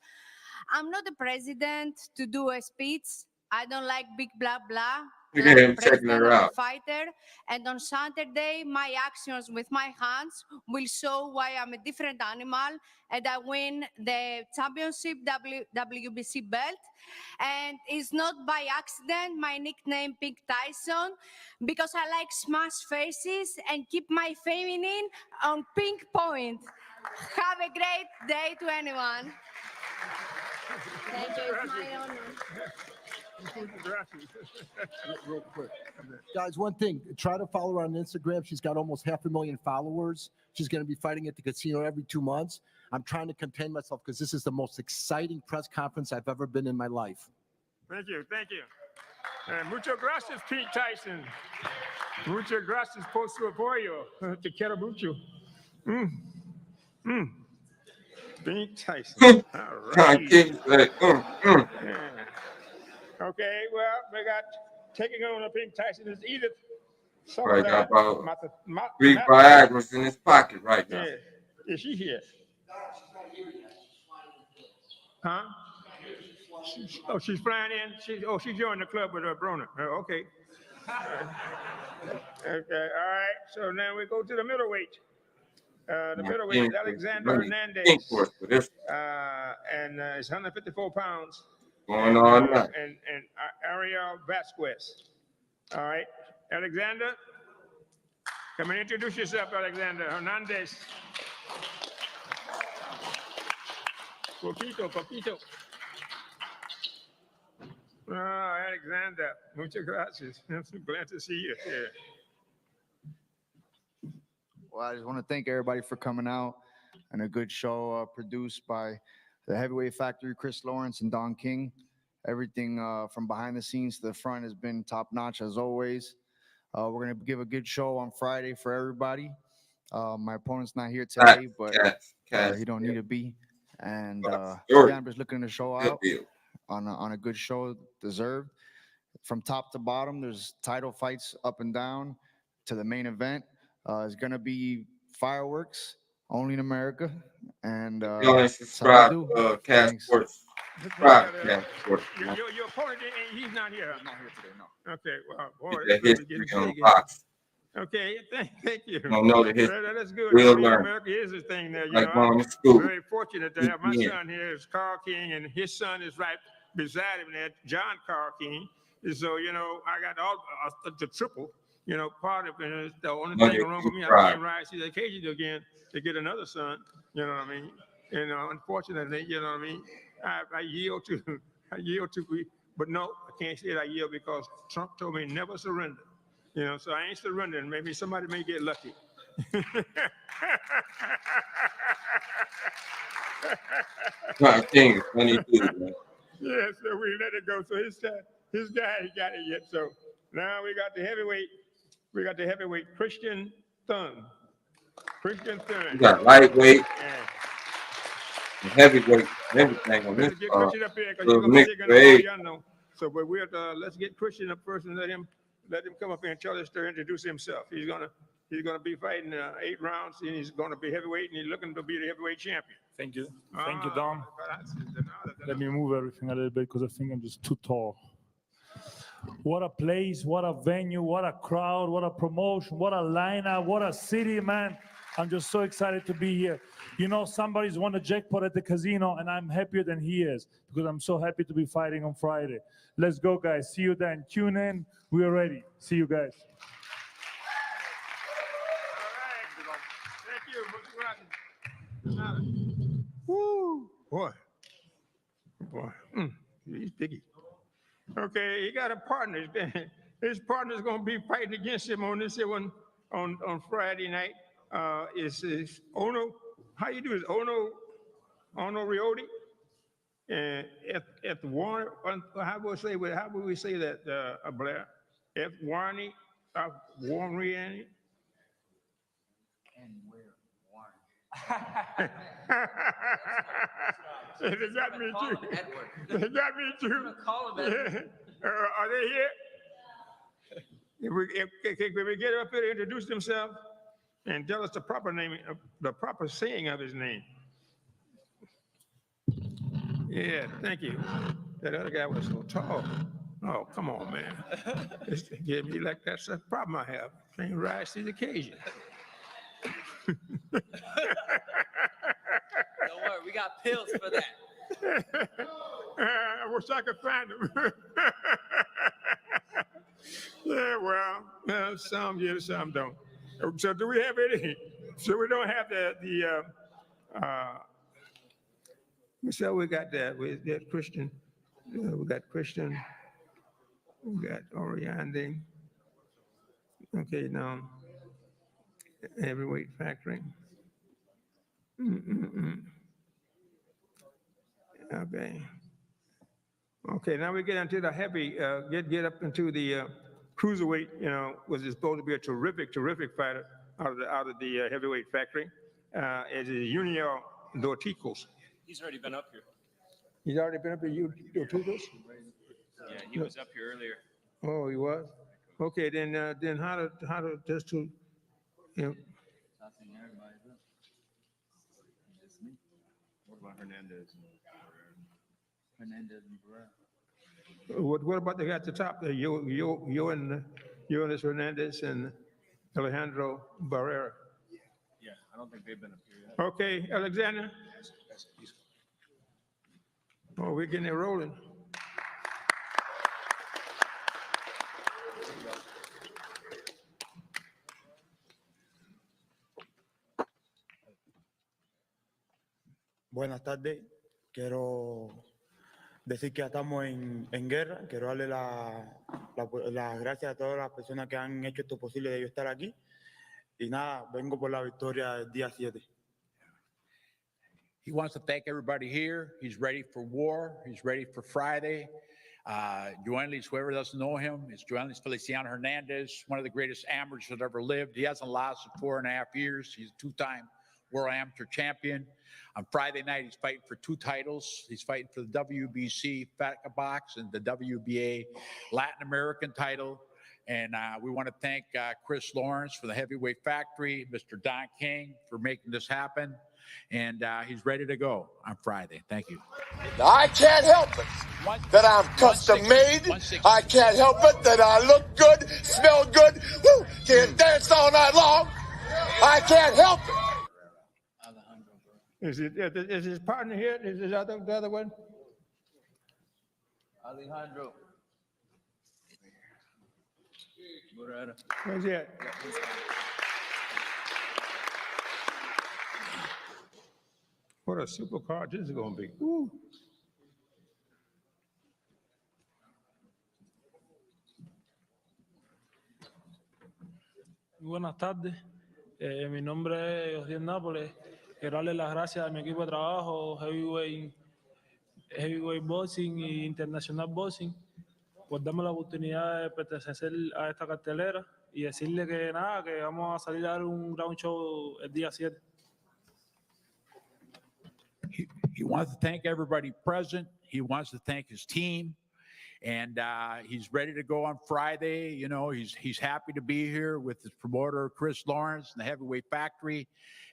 I'm not the president to do a speech. I don't like big blah blah. Look Like at a him checking president, her I'm a out. fighter. And on Saturday, my actions with my hands will show why I'm a different animal and I win the championship WBC belt. And it's not by accident my nickname Pink Tyson, because I like smash faces and keep my feminine on pink point. Have a great day to anyone. Thank you. It's my honor. Real quick. Guys, one thing, try to follow her on Instagram. She's got almost 500,000 followers. She's going to be fighting at the casino every 2 months. I'm trying to contain myself because this is the most exciting press conference I've ever been in my life. Thank you. Muchas gracias, Pink Tyson. Muchas gracias por su apoyo. Te quiero mucho. Pink Tyson. All right. Yeah. Okay, well, we got taking on a Pink Tyson is Edith. Right, got about 3 Viagra's in his pocket right now. Yeah. Is she here? Huh? She's flying in. She joined the club with Broner. Okay. Okay. All right. So now we go to the middleweight. The middleweight is Alexander Hernandez. And it's 154 pounds. Going on now. And Ariel Vasquez. All right. Alexander, come and introduce yourself, Alexander Hernandez. Poquito. Oh, Alexander, muchas gracias. I'm so glad to see you here. Well, I just want to thank everybody for coming out and a good show produced by the Heavyweight Factory, Chris Lawrence and Don King. Everything from behind the scenes to the front has been top notch as always. We're going to give a good show on Friday for everybody. My opponent's not here today, but he don't need to be. And Gamber's looking to show out on a good show, deserved. From top to bottom, there's title fights up and down to the main event. It's going to be fireworks, only in America. And subscribe to Cash Sports. Subscribe to Cash Sports. Your opponent, he's not here. He's not here today, no. Okay, well, boy, that history on the box. Okay, thank you. Don't know the history. That's good. We'll learn. America is a thing there. Like going to school. I'm very fortunate to have my son here, is Carl King, and his son is right beside him there, John Carl King. And so, I got all the triple, part of it. The only thing wrong with me, I can't rise to the occasion again to get another son. You know what I mean? Unfortunately, you know what I mean? I yield to, but no, I can't say that I yield because Trump told me never surrender. So I ain't surrendering. Maybe somebody may get lucky. King, 22, man. Yeah, so we let it go. So his guy he got it yet. So now we got the heavyweight. We got the heavyweight Christian Thun. You got lightweight, and heavyweight, everything on this. Let's get Christian up here because he's gonna know. So, but let's get Christian up first and let him come up here and tell us to introduce himself. He's gonna be fighting 8 rounds, and he's gonna be heavyweight, and he's looking to be the heavyweight champion. Thank you, Dom. Let me move everything a little bit because I think I'm just too tall. What a place, what a venue, what a crowd, what a promotion, what a lineup, what a city, man. I'm just so excited to be here. Somebody's won a jackpot at the casino, and I'm happier than he is because I'm so happy to be fighting on Friday. Let's go, guys. See you then. Tune in. We are ready. See you guys. Thank you. Woo, boy. He's biggie. Okay, he got a partner. His partner's gonna be fighting against him on this one on Friday night. Is Ono? How you do it? Ono Rioti? F Warner. How would we say that, Blair? F Warney, Warney. Does that mean you? Does that mean you? Are they here? Can we get up here to introduce themselves and tell us the proper name, the proper saying of his name? Yeah, thank you. That other guy was so tall. Oh, come on, man. Give me like that's the problem I have. Can't rise to the occasion. Don't worry, we got pills for that. I wish I could find them. Yeah, well, some yes, some don't. So do we have any? So we don't have so we got that. We got Christian. We got Christian. We got Adrien. Okay, now heavyweight factory. Okay. Okay, now we get into the heavy, get up into the cruiserweight, was supposed to be a terrific fighter out of the heavyweight factory. It is Junior Dorticos. He's already been up here. He's already been up here, Dorticos? Yeah, he was up here earlier. Oh, he was? Okay, then how to just to, What about Hernandez? Hernandez and Broner. What about the guy at the top there? Jonas Hernandez and Alejandro Barrera. Yeah, I don't think they've been up here yet. Okay, Alexander. Oh, we're getting it rolling. Buenas tardes. Quiero decir que ya estamos en guerra. Quiero darle las gracias a todas las personas que han hecho esto posible de yo estar aquí. Y nada, vengo por la victoria del día 7. He wants to thank everybody here. He's ready for war. He's ready for Friday. Joanlis, whoever doesn't know him, is Joanlis Feliciano Hernandez, one of the greatest amateurs that ever lived. He hasn't lost in 4.5 years. He's a 2-time world amateur champion. On Friday night, he's fighting for 2 titles. He's fighting for the WBC FATCA box and the WBA Latin American title. And we want to thank Chris Lawrence for the Heavyweight Factory, Mr. Don King for making this happen. And he's ready to go on Friday. Thank you. I can't help it that I'm custom made. I can't help it that I look good, smell good, woo, can dance all night long. I can't help it. Is his partner here? Is the other one? Alejandro. Where's he at? What a super card this is going to be. Woo. Buenas tardes. Mi nombre es Adrien Nápoles. Quiero darle las gracias a mi equipo de trabajo, Heavyweight Boxing y International Boxing, por darme la oportunidad de pertenecer a esta cartelera y decirle que nada, que vamos a salir a dar un ground show el día 7. He wants to thank everybody present. He wants to thank his team. And he's ready to go on Friday. You know, he's happy to be here with his promoter, Chris Lawrence, and the Heavyweight Factory.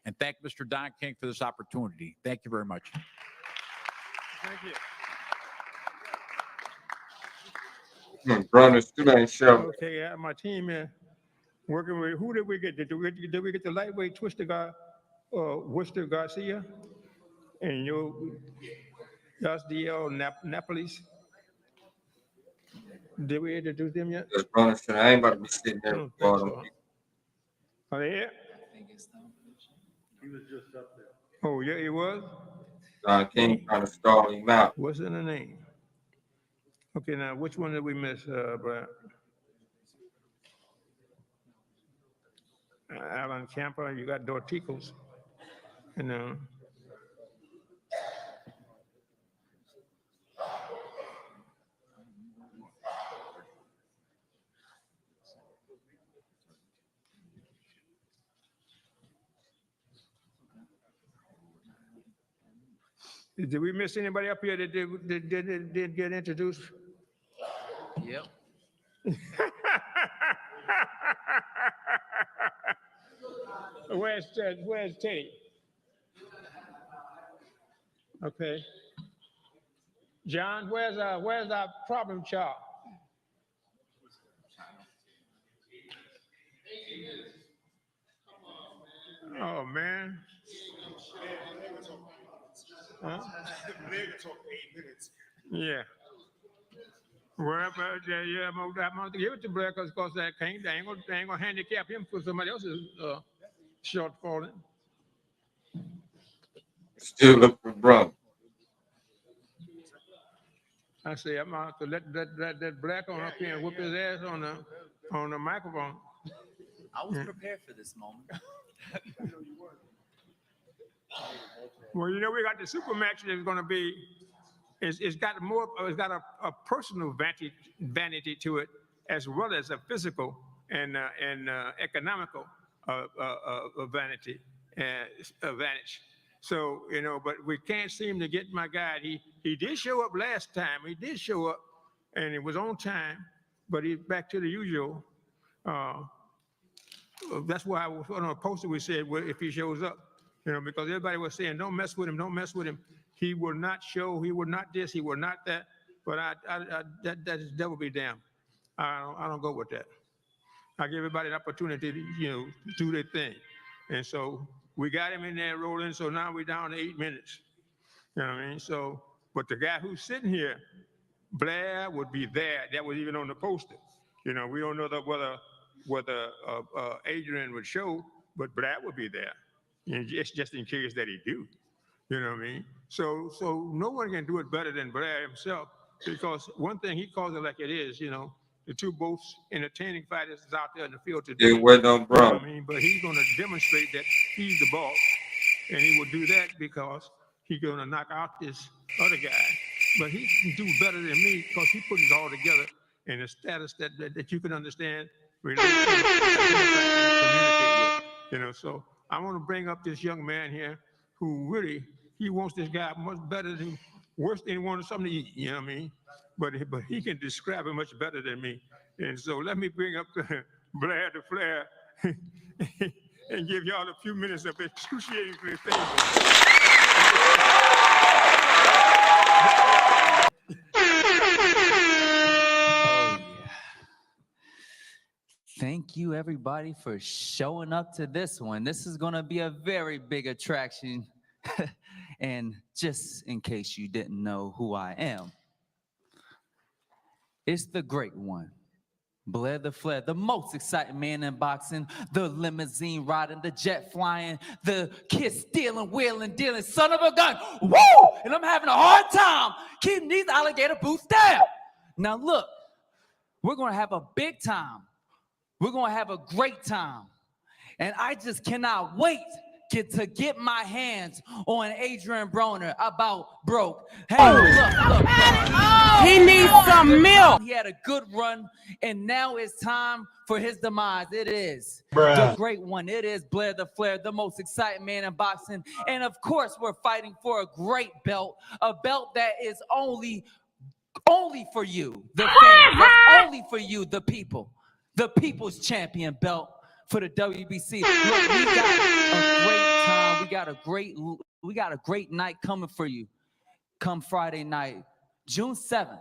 And thank Mr. Don King for this opportunity. Thank you very much. Thank you. Broner student show. Okay, my team working with, who did we get? Did we get the lightweight Worcester Garcia? And Yasdiel Napolis? Did we introduce them yet? Yes, Broner student. I ain't about to be sitting there for them. Are they here? He was just up there. Oh, yeah, he was? Don King trying to stall him out. What's in the name? Okay, now which one did we miss, Brad? Alan Camper, you got Dorticos. And Did we miss anybody up here that did get introduced? Yep. Where's Teddy? Okay. John, where's our problem child? Oh man. Huh? Yeah. Well, but yeah, I'm gonna give it to Blair because that they ain't gonna handicap him for somebody else's shortfall. Still look for Broner. I say I'm out to let that black on up here and whip his ass on the microphone. I was prepared for this moment. Well, we got the super match that's going to be. It's got a personal vanity to it, as well as a physical and economical vanity advantage. So but we can't seem to get my guy. He did show up last time. He did show up, and it was on time. But he's back to the usual. That's why I was on a poster. We said, well, if he shows up, because everybody was saying, don't mess with him, don't mess with him. He will not show. He will not this. He will not that. But that is devil be damned. I don't go with that. I give everybody an opportunity to do their thing, and so we got him in there rolling. So now we're down to 8 minutes. You know what I mean? So, but the guy who's sitting here, Blair, would be there. That was even on the poster. We don't know whether Adrien would show, but Blair would be there. It's just in case that he do. You know what I mean? So no one can do it better than Blair himself, because one thing, he calls it like it is. The two most entertaining fighters is out there in the field today. It went on Broner. You know what I mean? But he's going to demonstrate that he's the boss, and he will do that because he's going to knock out this other guy. But he can do better than me because he put it all together in a status that you can understand, communicate with. So I want to bring up this young man here who really, he wants this guy much better than, worse than he wanted something to eat, you know what I mean? But he can describe it much better than me. And so let me bring up Blair the Flair and give y'all a few minutes of excruciating things. Thank you, everybody, for showing up to this one. This is going to be a very big attraction. And just in case you didn't know who I am, it's the great one, Blair the Flair, the most exciting man in boxing, the limousine riding, the jet flying, the kiss stealing, wheeling, dealing, son of a gun. Woo! And I'm having a hard time keeping these alligator boots down. Now, look, we're going to have a big time. We're going to have a great time. And I just cannot wait to get my hands on Adrien Broner about broke. Hey, look. He needs some milk. He had a good run, and now it's time for his demise. It is the great one. It is Blair the Flair, the most exciting man in boxing. And of course, we're fighting for a great belt, a belt that is only for you, the fans, that's only for you, the people. The people's champion belt for the WBC. Look, we got a great time. We got a great night coming for you. Come Friday night, June 7th.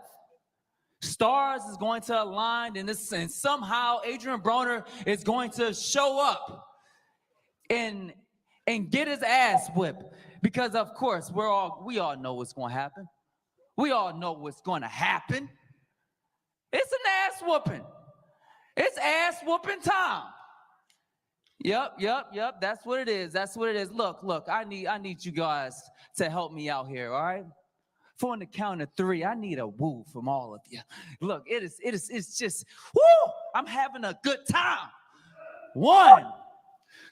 Stars is going to align, and somehow Adrien Broner is going to show up and get his ass whipped. Because of course, we all know what's going to happen. We all know what's going to happen. It's an ass whooping. It's ass whooping time. Yep. That's what it is. Look, I need you guys to help me out here, all right? For on the count of 3, I need a woo from all of you. Look, it's just, woo! I'm having a good time. 1,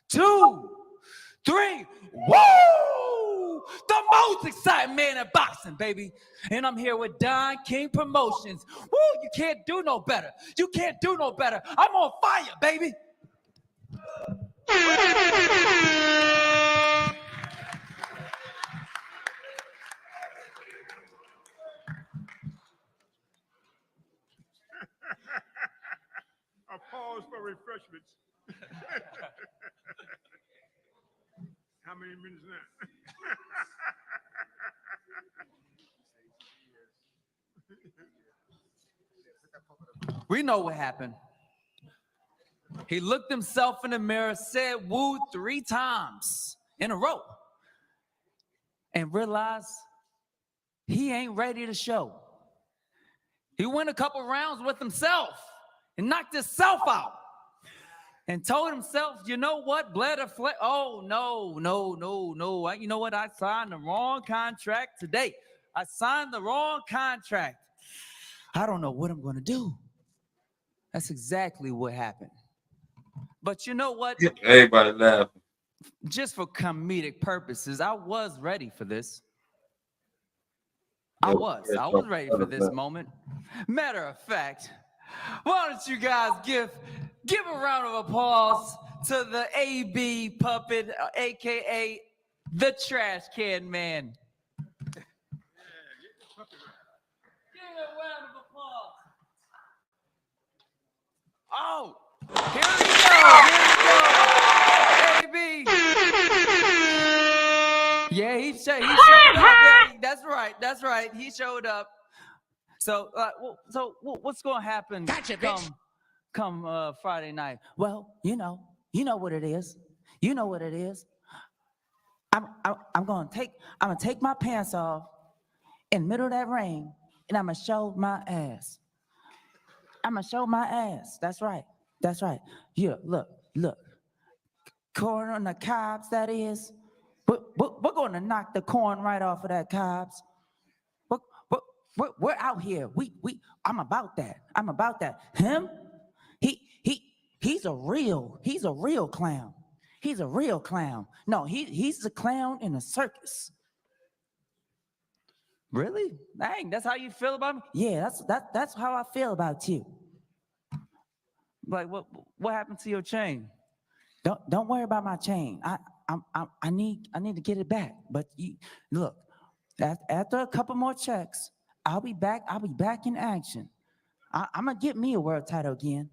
2, 3, woo! The most exciting man in boxing, baby. And I'm here with Don King Promotions. Woo! You can't do no better. I'm on fire, baby. minutes now. We know what happened. He looked himself in the mirror, said woo 3 times in a row, and realized he ain't ready to show. He went a couple rounds with himself and knocked himself out and told himself, you know what, oh, no. You know what? I signed the wrong contract today. I signed the wrong contract. I don't know what I'm going to do. That's exactly what happened. But you know what? Everybody laughing. Just for comedic purposes, I was ready for this. I was ready for this moment. Matter of fact, why don't you guys give a round of applause to the AB puppet, aka the Trash Can Man. Give a round of applause. Oh, here we go. AB. Yeah, he showed up. Yeah, that's right. He showed up. So, what's going to happen come Friday night? Well, you know what it is. You know what it is. I'm gonna take my pants off in the middle of that ring, and I'm gonna show my ass. I'm gonna show my ass. That's right. Yeah, look. Corn on the cobs, that is. We're gonna knock the corn right off of that cobs. We're out here. I'm about that. Him? He's a real clown. He's a real clown. No, he's a clown in a circus. Really? Dang, that's how you feel about me? Yeah, that's how I feel about you. Like what happened to your chain? Don't worry about my chain. I need to get it back. But look, after a couple more checks, I'll be back in action. I'm gonna get me a world title again.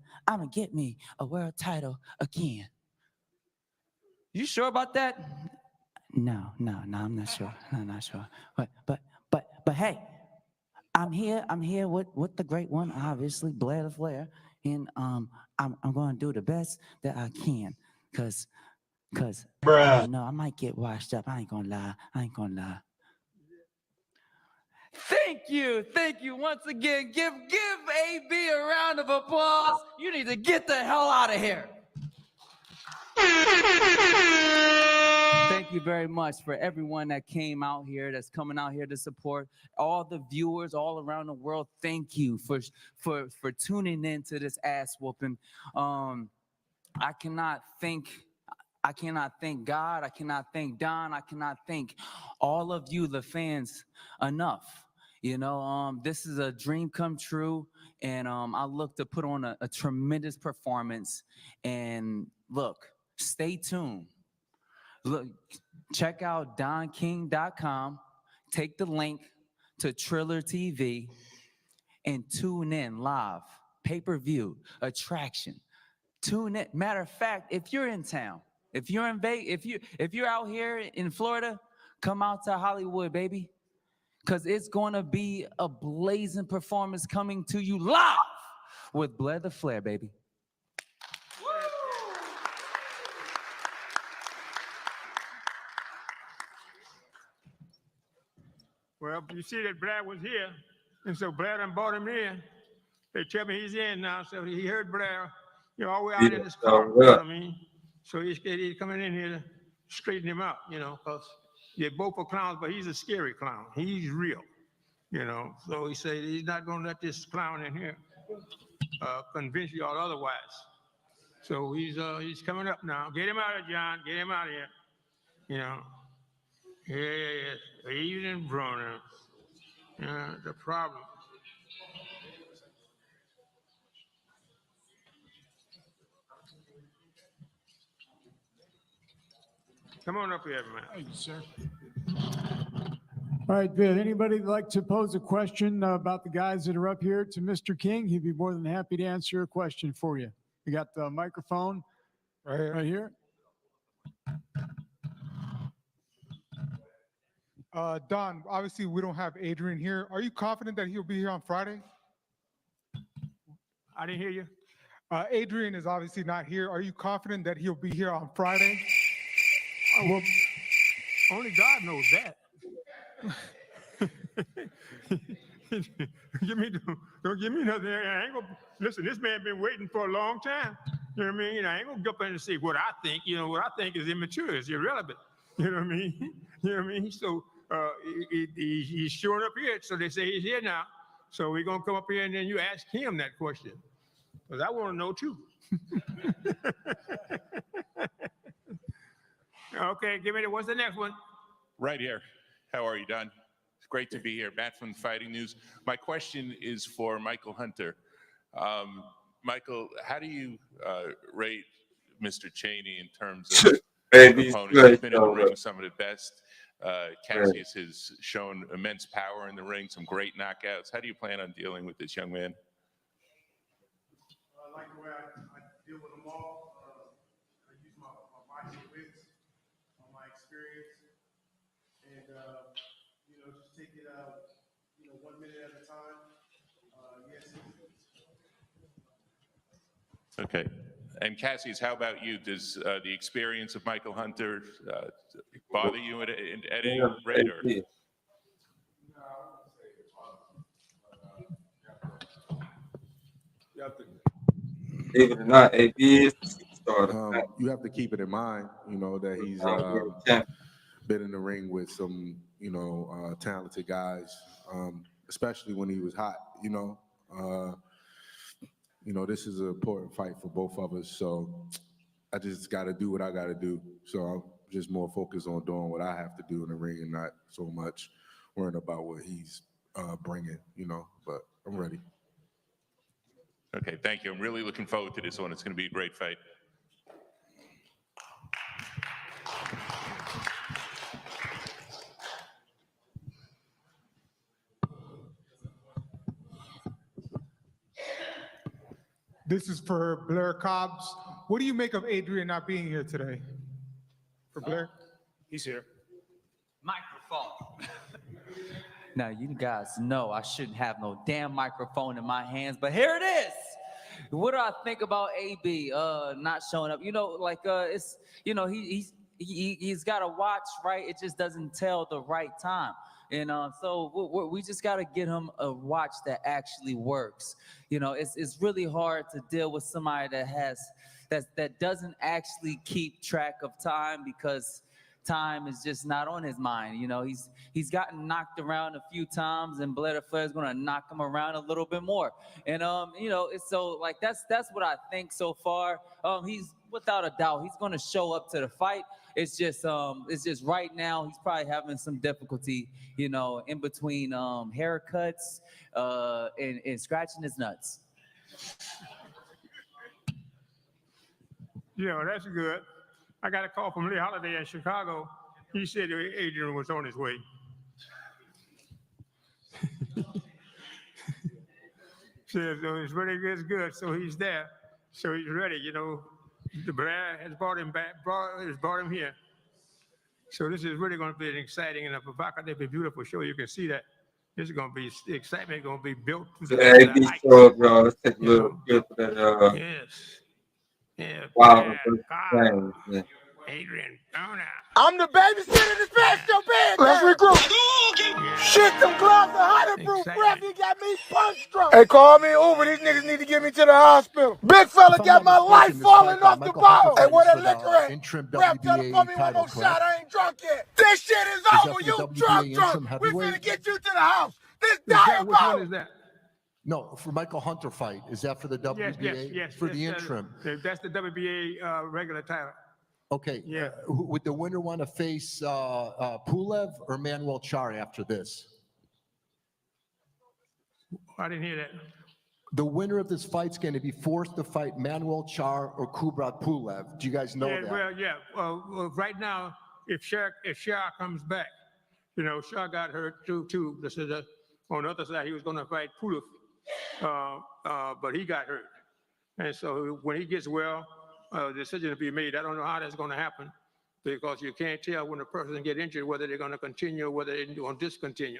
You sure about that? No, I'm not sure. But hey, I'm here with the great one, obviously, Blair the Flair, and I'm gonna do the best that I can, cause I don't know, I might get washed up. I ain't gonna lie. Thank you once again. Give AB a round of applause. You need to get the hell out of here. Thank you very much for everyone that came out here, that's coming out here to support. All the viewers all around the world, thank you for tuning in to this ass whooping. I cannot thank God, I cannot thank Don, I cannot thank all of you, the fans, enough. This is a dream come true, and I look to put on a tremendous performance. And look, stay tuned. Look, check out donking.com, take the link to Triller TV, and tune in live, pay-per-view, attraction. Tune in. Matter of fact, if you're in town, if you're in Vegas, if you're out here in Florida, come out to Hollywood, baby, because it's going to be a blazing performance coming to you live with Blair the Flair, baby. Well, you see that Blair was here, and so Blair done brought him in. They tell me he's in now, so he heard Blair, all the way out in his car, you know what I mean? So he's coming in here to straighten him out, because they're both are clowns, but he's a scary clown. He's real, So he said he's not going to let this clown in here convince you all otherwise. So he's coming up now. Get him out of here, John. Get him out of here, Yeah. Evening, Broner. The problem. Come on up here, man. Thank you, sir. All right, Bill, anybody like to pose a question about the guys that are up here to Mr. King? He'd be more than happy to answer a question for you. We got the microphone right here. Don, obviously we don't have Adrien here. Are you confident that he'll be here on Friday? I didn't hear you. Adrien is obviously not here. Are you confident that he'll be here on Friday? Well, only God knows that. Don't give me nothing. I ain't gonna listen. This man been waiting for a long time. You know what I mean? I ain't gonna go up and say what I think. You know what I think is immature, it's irrelevant. You know what I mean? You know what I mean? So he's showing up here. So they say he's here now. So we're gonna come up here and then you ask him that question, because I want to know too. Okay, give me what's the next one? Right here. How are you, Don? It's great to be here. Matt from Fighting News. My question is for Michael Hunter. Michael, how do you rate Mr. Cheney in terms of opponents? He's been in the ring with some of the best. Cassius has shown immense power in the ring, some great knockouts. How do you plan on dealing with this young man? I like the way I deal with them all. I use my boxing wits, my experience, and just take it 1 minute at a time. Yes. Okay. And Cassius, how about you? Does the experience of Michael Hunter bother you at any rate? Or? You have to, believe it or not, AB is the superstar. you have to keep it in mind, that he's been in the ring with some, talented guys, especially when he was hot. This is an important fight for both of us. So I just got to do what I got to do. So I'm just more focused on doing what I have to do in the ring and not so much worrying about what he's bringing, but I'm ready. Okay, thank you. I'm really looking forward to this one. It's going to be a great fight. This is for Blair Cobbs. What do you make of Adrien not being here today? For Blair? He's here. Microphone. Now, you guys know I shouldn't have no damn microphone in my hands, but here it is. What do I think about AB not showing up? It's he's got a watch, right? It just doesn't tell the right time. And so we just got to get him a watch that actually works. It's really hard to deal with somebody that doesn't actually keep track of time, because time is just not on his mind. He's gotten knocked around a few times, and Blair is going to knock him around a little bit more. And it's so that's what I think so far. He's without a doubt he's going to show up to the fight. It's just right now he's probably having some difficulty, in between haircuts and scratching his nuts. Yeah, that's good. I got a call from Lee Holiday in Chicago. He said Adrien was on his way. Says it's really good, it's good. So he's there. So he's ready. The Blair has brought him back, brought him here. So this is really going to be an exciting and a provocative and beautiful show. You can see that this is going to be the excitement going to be built. AB show up, y'all. Let's take a little bit for that. Yes. Yeah. Wow. Yeah. Adrien Broner. I'm the babysitter that's past your bed. Let's regroup. Shit, them gloves are waterproof. Ref, you got me punch drunk. Hey, call me Uber. These niggas need to get me to the hospital. Big fella got my life falling off the ball. Hey, where that liquor at? Ref, tell him for me one more shot. I ain't drunk yet. This shit is over. You drunk. We finna get you to the house. This diet Which one is that? No, for Michael Hunter fight. Is that for the WBA? Yes. For the interim. That's the WBA regular title. Okay. Yeah. Would the winner want to face Pulev or Manuel Char after this? I didn't hear that. The winner of this fight's going to be forced to fight Manuel Char or Kubrat Pulev. Do you guys know that? Well, right now, if Shar comes back, Shar got hurt too. This is on the other side, he was going to fight Pulev, but he got hurt. And so when he gets well, the decision to be made. I don't know how that's going to happen, because you can't tell when a person get injured whether they're going to continue or whether they're going to discontinue.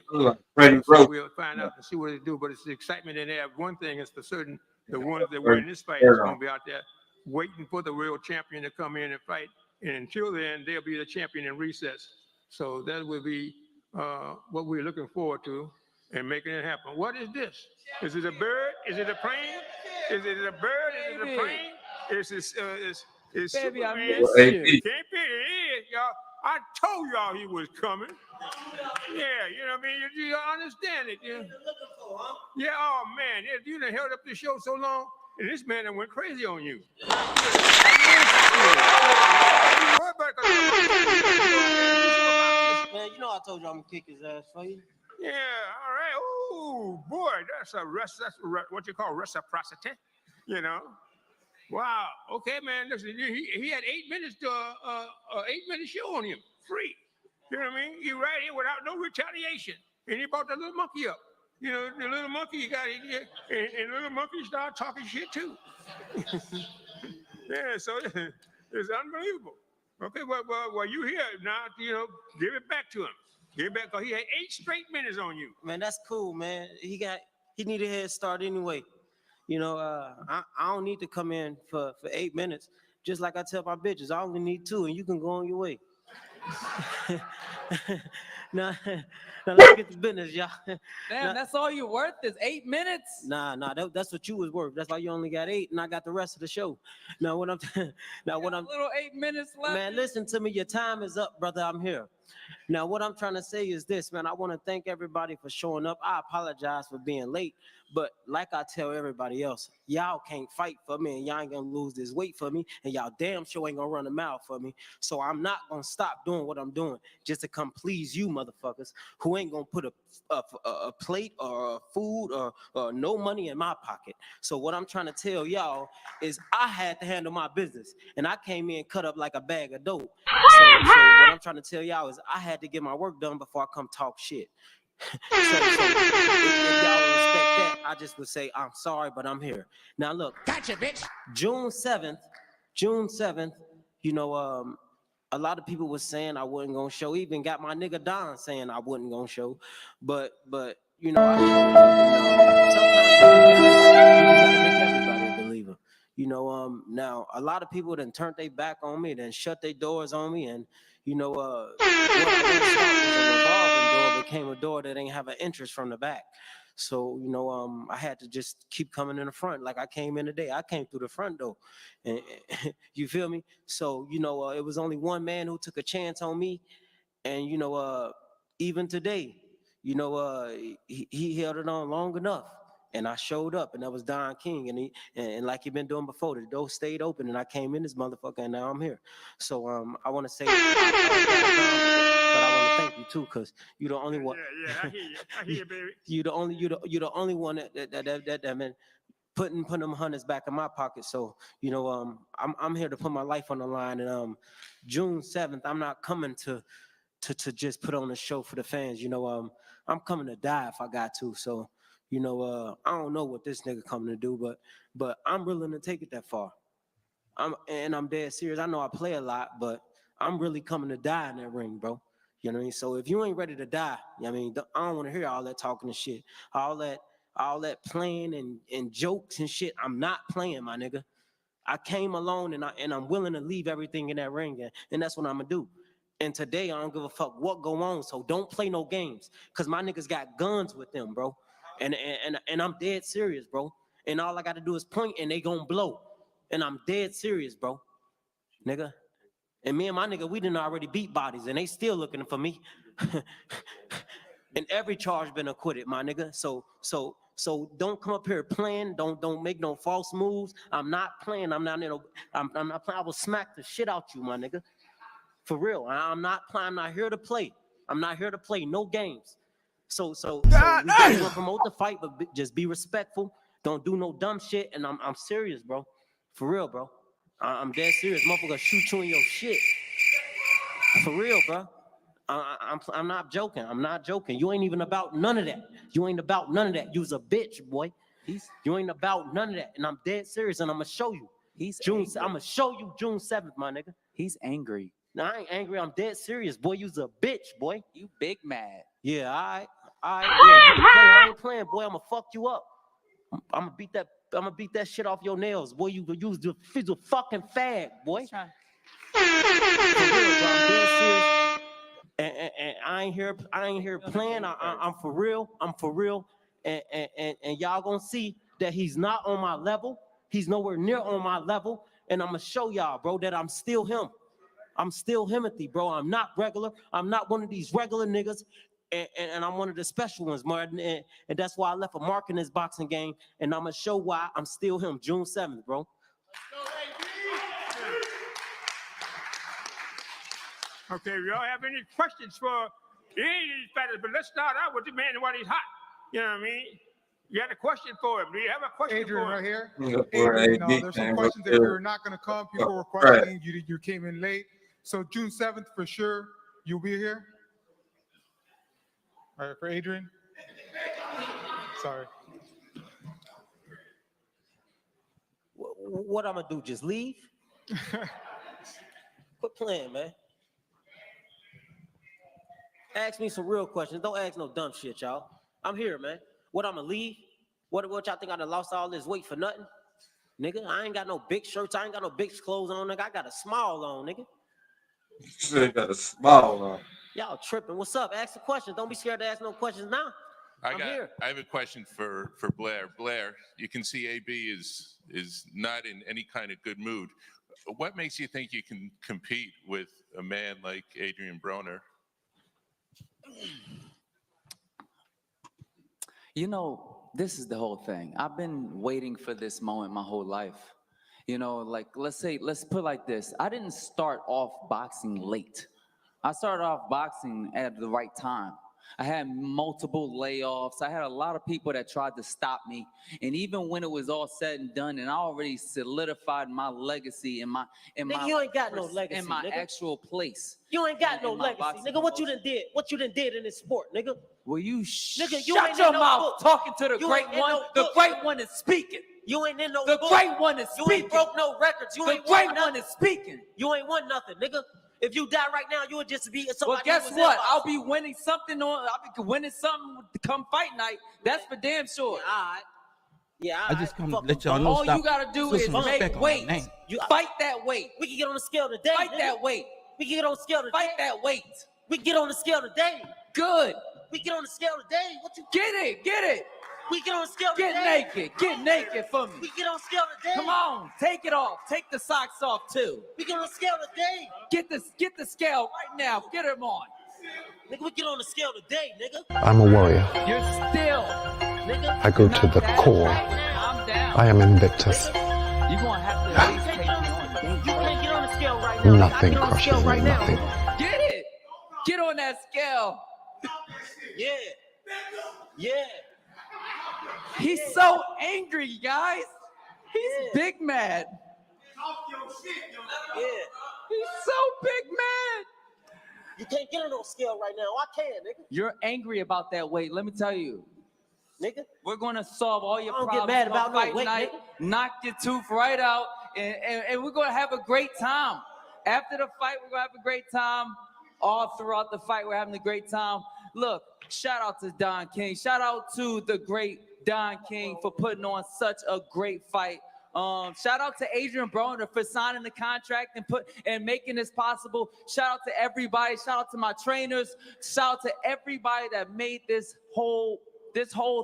Freddie So Roach. we'll find out and see what they do. But it's the excitement in there. One thing is for certain, the ones that win this fight is going to be out there waiting for the real champion to come in and fight. And until then, they'll be the champion in recess. So that will be what we're looking forward to and making it happen. What is this? Is it a bird? Is it a plane? Is it a bird? Is it a plane? Is it is Baby, I Superman? miss Hey, you. It can't be. It is, y'all. I told y'all he was coming. Yeah, you know what I mean? You understand it. Yeah, oh man, you done held up the show so long, and this man done went crazy on you. Man, you know I told you I'm gonna kick his ass for you. Yeah, all right. Oh boy, that's what you call reciprocity. You know. Wow. Okay, man. Listen, he had 8 minutes to 8-minute show on him, free. You know what I mean? He right here without no retaliation, and he brought the little monkey up. You know, the little monkey and little monkey started talking shit too. Yeah, so it's unbelievable. Okay, well, you here now? You know, give it back to him. Give it back, because he had 8 straight minutes on you. Man, that's cool, man. He needed a head start anyway. You know, I don't need to come in for 8 minutes. Just like I tell my bitches, I only need 2, and you can go on your way. now let's get to business, y'all. Damn, that's all you worth is 8 minutes? Nah, that's what you was worth. That's why you only got 8, and I got the rest of the show. Now what I'm little 8 minutes left. Man, listen to me. Your time is up, brother. I'm here. Now, what I'm trying to say is this, man. I want to thank everybody for showing up. I apologize for being late, but like I tell everybody else, y'all can't fight for me, and y'all ain't gonna lose this weight for me, and y'all damn sure ain't gonna run a mile for me. So I'm not gonna stop doing what I'm doing just to come please you, motherfuckers, who ain't gonna put a plate or a food or no money in my pocket. So what I'm trying to tell y'all is I had to handle my business, and I came in cut up like a bag of dope. So what I'm trying to tell y'all is I had to get my work done before I come talk shit. So if y'all respect that, I just would say I'm sorry, but I'm here. Now look, gotcha, bitch. June 7th, you know, a lot of people was saying I wasn't gonna show. Even got my nigga Don saying I wasn't gonna show, but you know, I showed up. Sometimes you gotta make everybody a believer. You know, now a lot of people then turned their back on me, then shut their doors on me, and you know, what I once thought was a revolving door became a door that ain't have an entrance from the back. So, you know, I had to just keep coming in the front. Like I came in today, I came through the front door, and you feel me? So, you know, it was only one man who took a chance on me, and you know, even today, you know, he held it on long enough. And I showed up, and that was Don King, and like he been doing before, the door stayed open, and I came in this motherfucker, and now I'm here. So I want to say, but I want to thank you too, cause you're the only one. Yeah, I hear you, baby. You're the only one that been putting them hundreds back in my pocket. So you know, I'm here to put my life on the line, and June 7th, I'm not coming to just put on a show for the fans. You know, I'm coming to die if I got to. So. You know, I don't know what this nigga coming to do, but I'm willing to take it that far. I'm dead serious. I know I play a lot, but I'm really coming to die in that ring, bro. You know what I mean? So if you ain't ready to die, you know what I mean, I don't want to hear all that talking and shit, all that playing and jokes and shit. I'm not playing, my nigga. I came alone, and I'm willing to leave everything in that ring, and that's what I'm gonna do. And today I don't give a fuck what go on. So don't play no games, cause my niggas got guns with them, bro. And I'm dead serious, bro. And all I got to do is point, and they gonna blow. And I'm dead serious, bro, nigga. And me and my nigga, we done already beat bodies, and they still looking for me. And every charge been acquitted, my nigga. So don't come up here playing. Don't make no false moves. I'm not playing. I'm not playing. I will smack the shit out you, my nigga. For real. I'm not playing. I'm not here to play. I'm not here to play no games. So we gonna promote the fight, but just be respectful. Don't do no dumb shit. And I'm serious, bro. For real, bro. I'm dead serious. Motherfucker shoot you in your shit. For real, bro. I'm not joking. I'm not joking. You ain't even about none of that. You ain't about none of that. You's a bitch, boy. You ain't about none of that. And I'm dead serious, and I'm gonna show you. I'm gonna show you June 7th, my nigga. He's angry. Now, I ain't angry. I'm dead serious, boy. You's a bitch, boy. You big mad. Yeah, all right. Yeah, you can play. I ain't playing, boy. I'm gonna fuck you up. I'm gonna beat that shit off your nails, boy. You a fucking fag, boy. For real, bro. I'm dead serious. And I ain't here playing. I'm for real. I'm for real. And y'all gonna see that he's not on my level. He's nowhere near on my level. And I'm gonna show y'all, bro, that I'm still him. I'm still Himothy, bro. I'm not regular. I'm not one of these regular niggas. And I'm one of the special ones, Martin. And that's why I left a mark in this boxing game. And I'm gonna show why I'm still him. June 7th, bro. Okay, if y'all have any questions for any of these fighters, but let's start out with the man while he's hot. You know what I mean? You got a question for him? Do you have a question Adrien for him? right here. Yeah, Adrien, AD there's some came questions up that there. you're not going to come. People were Right. questioning. You came in late. So June 7th, for sure, you'll be here. All right, for Adrien. Sorry. What I'm gonna do? Just leave? Quit playing, man. Ask me some real questions. Don't ask no dumb shit, y'all. I'm here, man. What, I'm gonna leave? What y'all think I done lost all this weight for nothing? Nigga, I ain't got no big shirts. I ain't got no big clothes on, nigga. I got a small on, nigga. You got a small on. Y'all tripping. What's up? Ask the questions. Don't be scared to ask no questions now. I'm here. I have a question for Blair. Blair, you can see AB is not in any kind of good mood. What makes you think you can compete with a man like Adrien Broner? You know, this is the whole thing. I've been waiting for this moment my whole life. You know, like, let's put it like this. I didn't start off boxing late. I started off boxing at the right time. I had multiple layoffs. I had a lot of people that tried to stop me. And even when it was all said and done, and I already solidified my legacy in my you ain't got no legacy, in my nigga. actual place. You ain't got no in my legacy, boxing nigga. What you done did? What you done did in this sport, nigga? Will you Nigga, you shut ain't your in no mouth book. talking to the You great ain't in one? no The book. great one is speaking. You ain't in no The book. great one is You speaking. ain't broke no records. You The ain't great won one nothing. is speaking. You ain't won nothing, nigga. If you die right now, you would just be somebody. Well, guess who was in what? boxing. I'll be winning something I'll be winning something come fight night. That's for damn sure. Yeah, all right. Yeah, I just come to let y'all know. All stop you gotta do put is some respect make on my weight. name. Fight that weight. We can get on the scale today. Fight nigga. that weight. We can get on the scale today. Fight that weight. We can get on the scale today. Good. We get on the scale today. What you Get it. Get it. We get on the scale Get today. naked. Get naked for me. We get on the scale today. Come on. Take it off. Take the socks off too. We get on the scale today. Get the scale right now. Get him on. Nigga, we get on the scale today, nigga. I'm a warrior. You're still. Nigga. I go to the core. I'm down. I am Invictus. You're gonna have to at least take me on. You can't get on the scale right now. Nothing I get on the crushes scale me, right now. nothing. Get it. Get on that scale. Yeah. Yeah. He's so angry, guys. He's big mad. Yeah. He's so big mad. You can't get on no scale right now. I can, nigga. You're angry about that weight. Let me tell you. Nigga. We're gonna solve all your I don't problems. get mad about on no fight weight, night. nigga. Knock your tooth right out, and we're gonna have a great time. After the fight, we're gonna have a great time. All throughout the fight, we're having a great time. Look, shout out to Don King. Shout out to the great Don King for putting on such a great fight. Shout out to Adrien Broner for signing the contract and making this possible. Shout out to everybody. Shout out to my trainers. Shout out to everybody that made this whole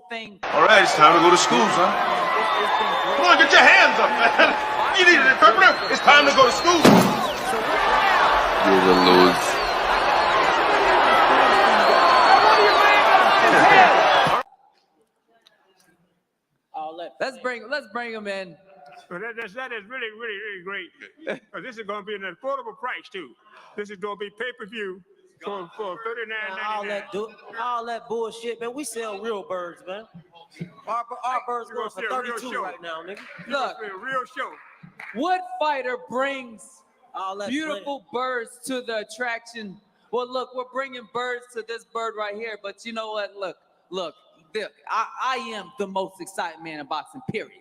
thing. All right, it's time to go to school, son. Come on, get your hands up, man. You need an interpreter? It's time to go to school. You're gonna lose. Let's bring him in. So that is really, really, really great. This is going to be an affordable price too. This is going to be pay-per-view for $39.99. All that bullshit, man. We sell real birds, man. Our birds going for 32 right now, nigga. Look, a real show. What fighter brings all that beautiful birds to the attraction? Well, look, we're bringing birds to this bird right here. But you know what? Look. I am the most exciting man in boxing, period.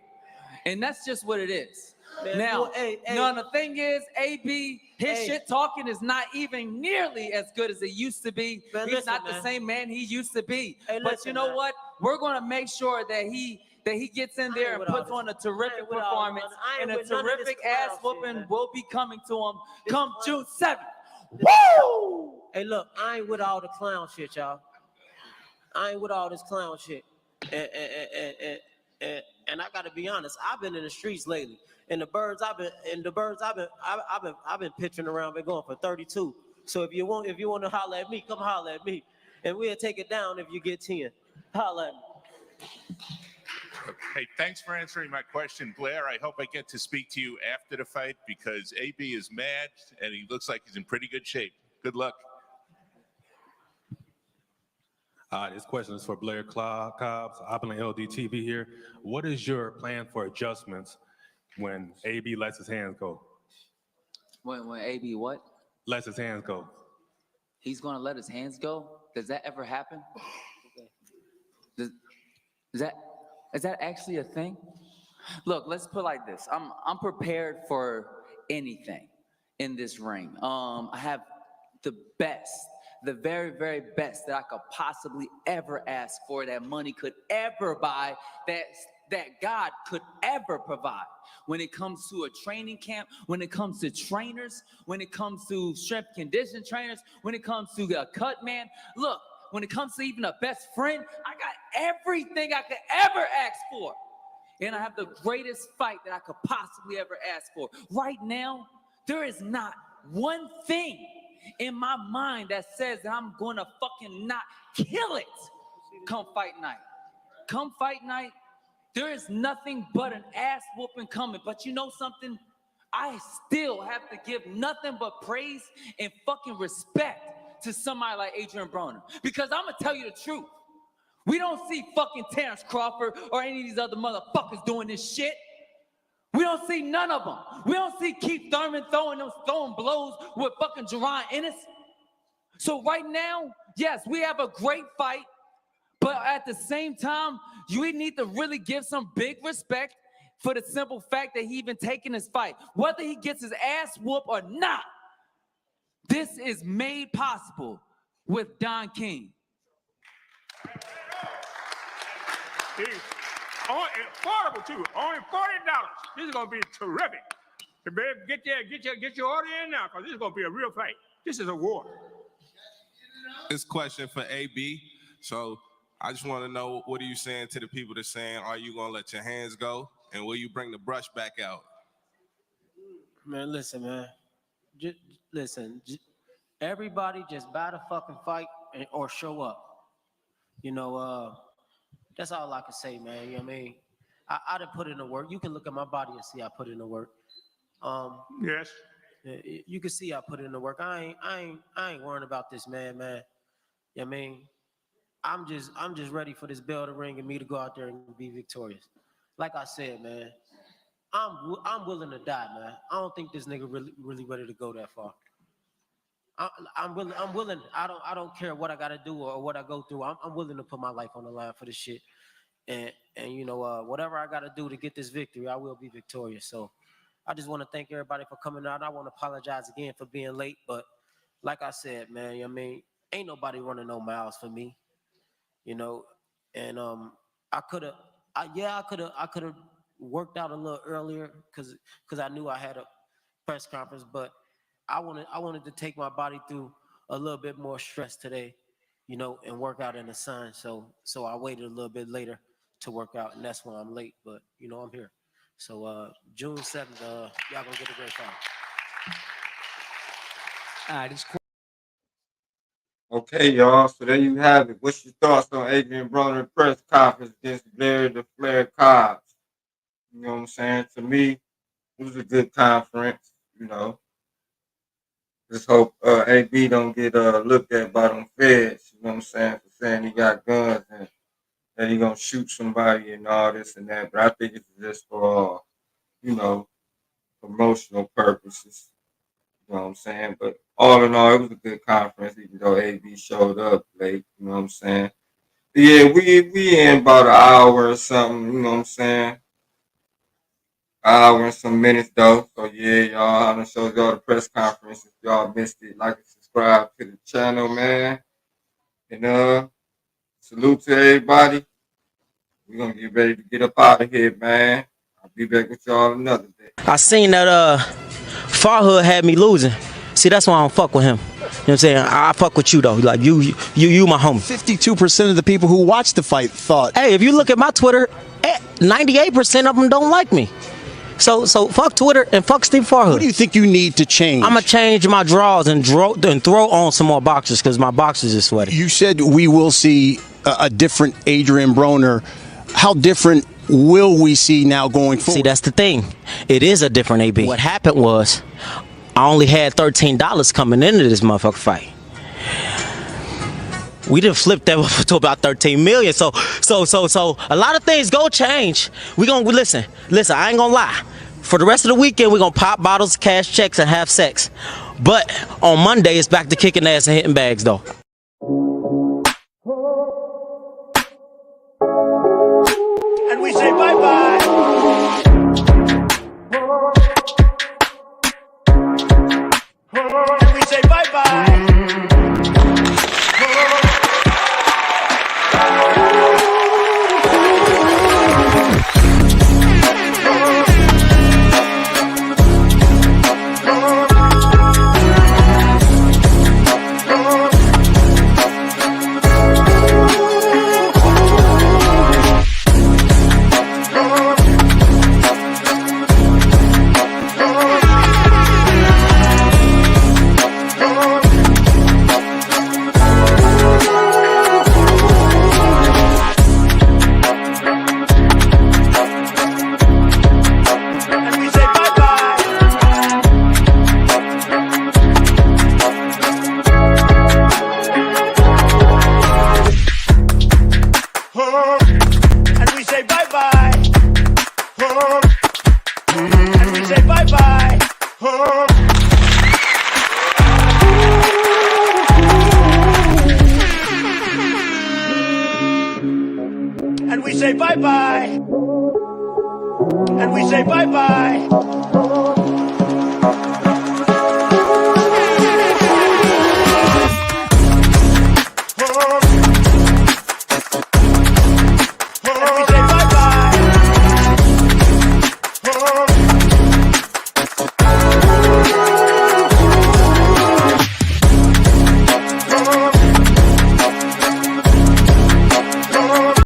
And that's just what it is. Man, now, hey. the thing is, AB His shit talking is not even nearly as good as it used to be. Man, He's listen, not the man. same man he used to be. Hey, But listen, you know man. what? We're gonna make sure that he gets in there and with all puts this- on a terrific I ain't with all performance, none- I ain't and a with none of this terrific clown ass shit, whooping man. will be coming to him come June 7th. Woo! Hey, look, I ain't with all the clown shit, y'all. I ain't with all this clown shit. And I gotta be honest, I've been in the streets lately. And the birds I've been pitching around, been going for 32. So if you want to holler at me, come holler at me. And we'll take it down if you get 10. Holler at me. Hey, thanks for answering my question, Blair. I hope I get to speak to you after the fight because AB is mad and he looks like he's in pretty good shape. Good luck. This question is for Blair Cobbs, Opulent LDTV here. What is your plan for adjustments when AB lets his hands go? When AB what? Lets his hands go. He's gonna let his hands go? Does that ever happen? Is that actually a thing? Look, let's put it like this. I'm prepared for anything in this ring. I have the best, the very, very best that I could possibly ever ask for, that money could ever buy, that God could ever provide. When it comes to a training camp, when it comes to trainers, when it comes to strength condition trainers, when it comes to a cut man, look, when it comes to even a best friend, I got everything I could ever ask for. And I have the greatest fight that I could possibly ever ask for. Right now, there is not one thing in my mind that says that I'm going to fucking not kill it come fight night. Come fight night, there is nothing but an ass whooping coming. But you know something? I still have to give nothing but praise and fucking respect to somebody like Adrien Broner. Because I'm going to tell you the truth. We don't see fucking Terrence Crawford or any of these other motherfuckers doing this shit. We don't see none of them. We don't see Keith Thurman throwing blows with fucking Jerron Ennis. So right now, yes, we have a great fight, but at the same time, we need to really give some big respect for the simple fact that he even taking his fight. Whether he gets his ass whooped or not, this is made possible with Don King. Only affordable too. Only $40. This is gonna be terrific. So babe, get your order in now, because this is gonna be a real fight. This is a war. This question for AB. So I just want to know, what are you saying to the people that's saying, are you gonna let your hands go, and will you bring the brush back out? Man, listen, man. Listen. Everybody just buy the fucking fight or show up. You know, that's all I can say, man. You know what I mean? I done put in the work. You can look at my body and see I put in the work. Yes. You can see I put in the work. I ain't worrying about this, man. You know what I mean? I'm just ready for this bell to ring and me to go out there and be victorious. Like I said, man, I'm willing to die, man. I don't think this nigga really ready to go that far. I'm willing. I don't care what I gotta do or what I go through. I'm willing to put my life on the line for this shit. And you know, whatever I gotta do to get this victory, I will be victorious. So I just want to thank everybody for coming out. I want to apologize again for being late, but like I said, man, you know what I mean, ain't nobody running no miles for me, you know. And I could have worked out a little earlier because I knew I had a press conference, but I wanted to take my body through a little bit more stress today, you know, and work out in the sun. So I waited a little bit later to work out, and that's why I'm late. But you know, I'm here. So June 7th, y'all gonna get a great fight. All right, Okay, y'all. So there you have it. What's your thoughts on Adrien Broner press conference against Blair the Flair Cobbs? You know what I'm saying? To me, it was a good conference. You know, just hope AB don't get looked at by them feds. You know what I'm saying? For saying he got guns and that he gonna shoot somebody and all this and that. But I think it's just for you know, promotional purposes. You know what I'm saying? But all in all, it was a good conference, even though AB showed up late. You know what I'm saying? But yeah, we in about an hour or something. You know what I'm saying? hour and some minutes though. So yeah, y'all, I'm gonna show y'all the press conference. If y'all missed it, like and subscribe to the channel, man. And salute to everybody. We're gonna get ready to get up out of here, man. I'll be back with y'all another day. I seen that Farhood had me losing. See, that's why I don't fuck with him. You know what I'm saying? I fuck with you though. Like you my homie. 52% of the people who watched the fight thought. Hey, if you look at my Twitter, 98% of them don't like me. So fuck Twitter and fuck Steve Farhood. What do you think you need to change? I'm gonna change my draws and throw on some more boxers because my boxers is sweaty. You said we will see a different Adrien Broner. How different will we see now going forward? See, that's the thing. It is a different AB. What happened was I only had $13 coming into this motherfucker fight. We didn't flip that up to about 13 million. So a lot of things go change. We gonna listen. I ain't gonna lie. For the rest of the weekend, we're gonna pop bottles, cash checks, and have sex. But on Monday, it's back to kicking ass and hitting bags, though. And we say bye-bye. And we say bye-bye. And we say bye-bye. And we say bye-bye.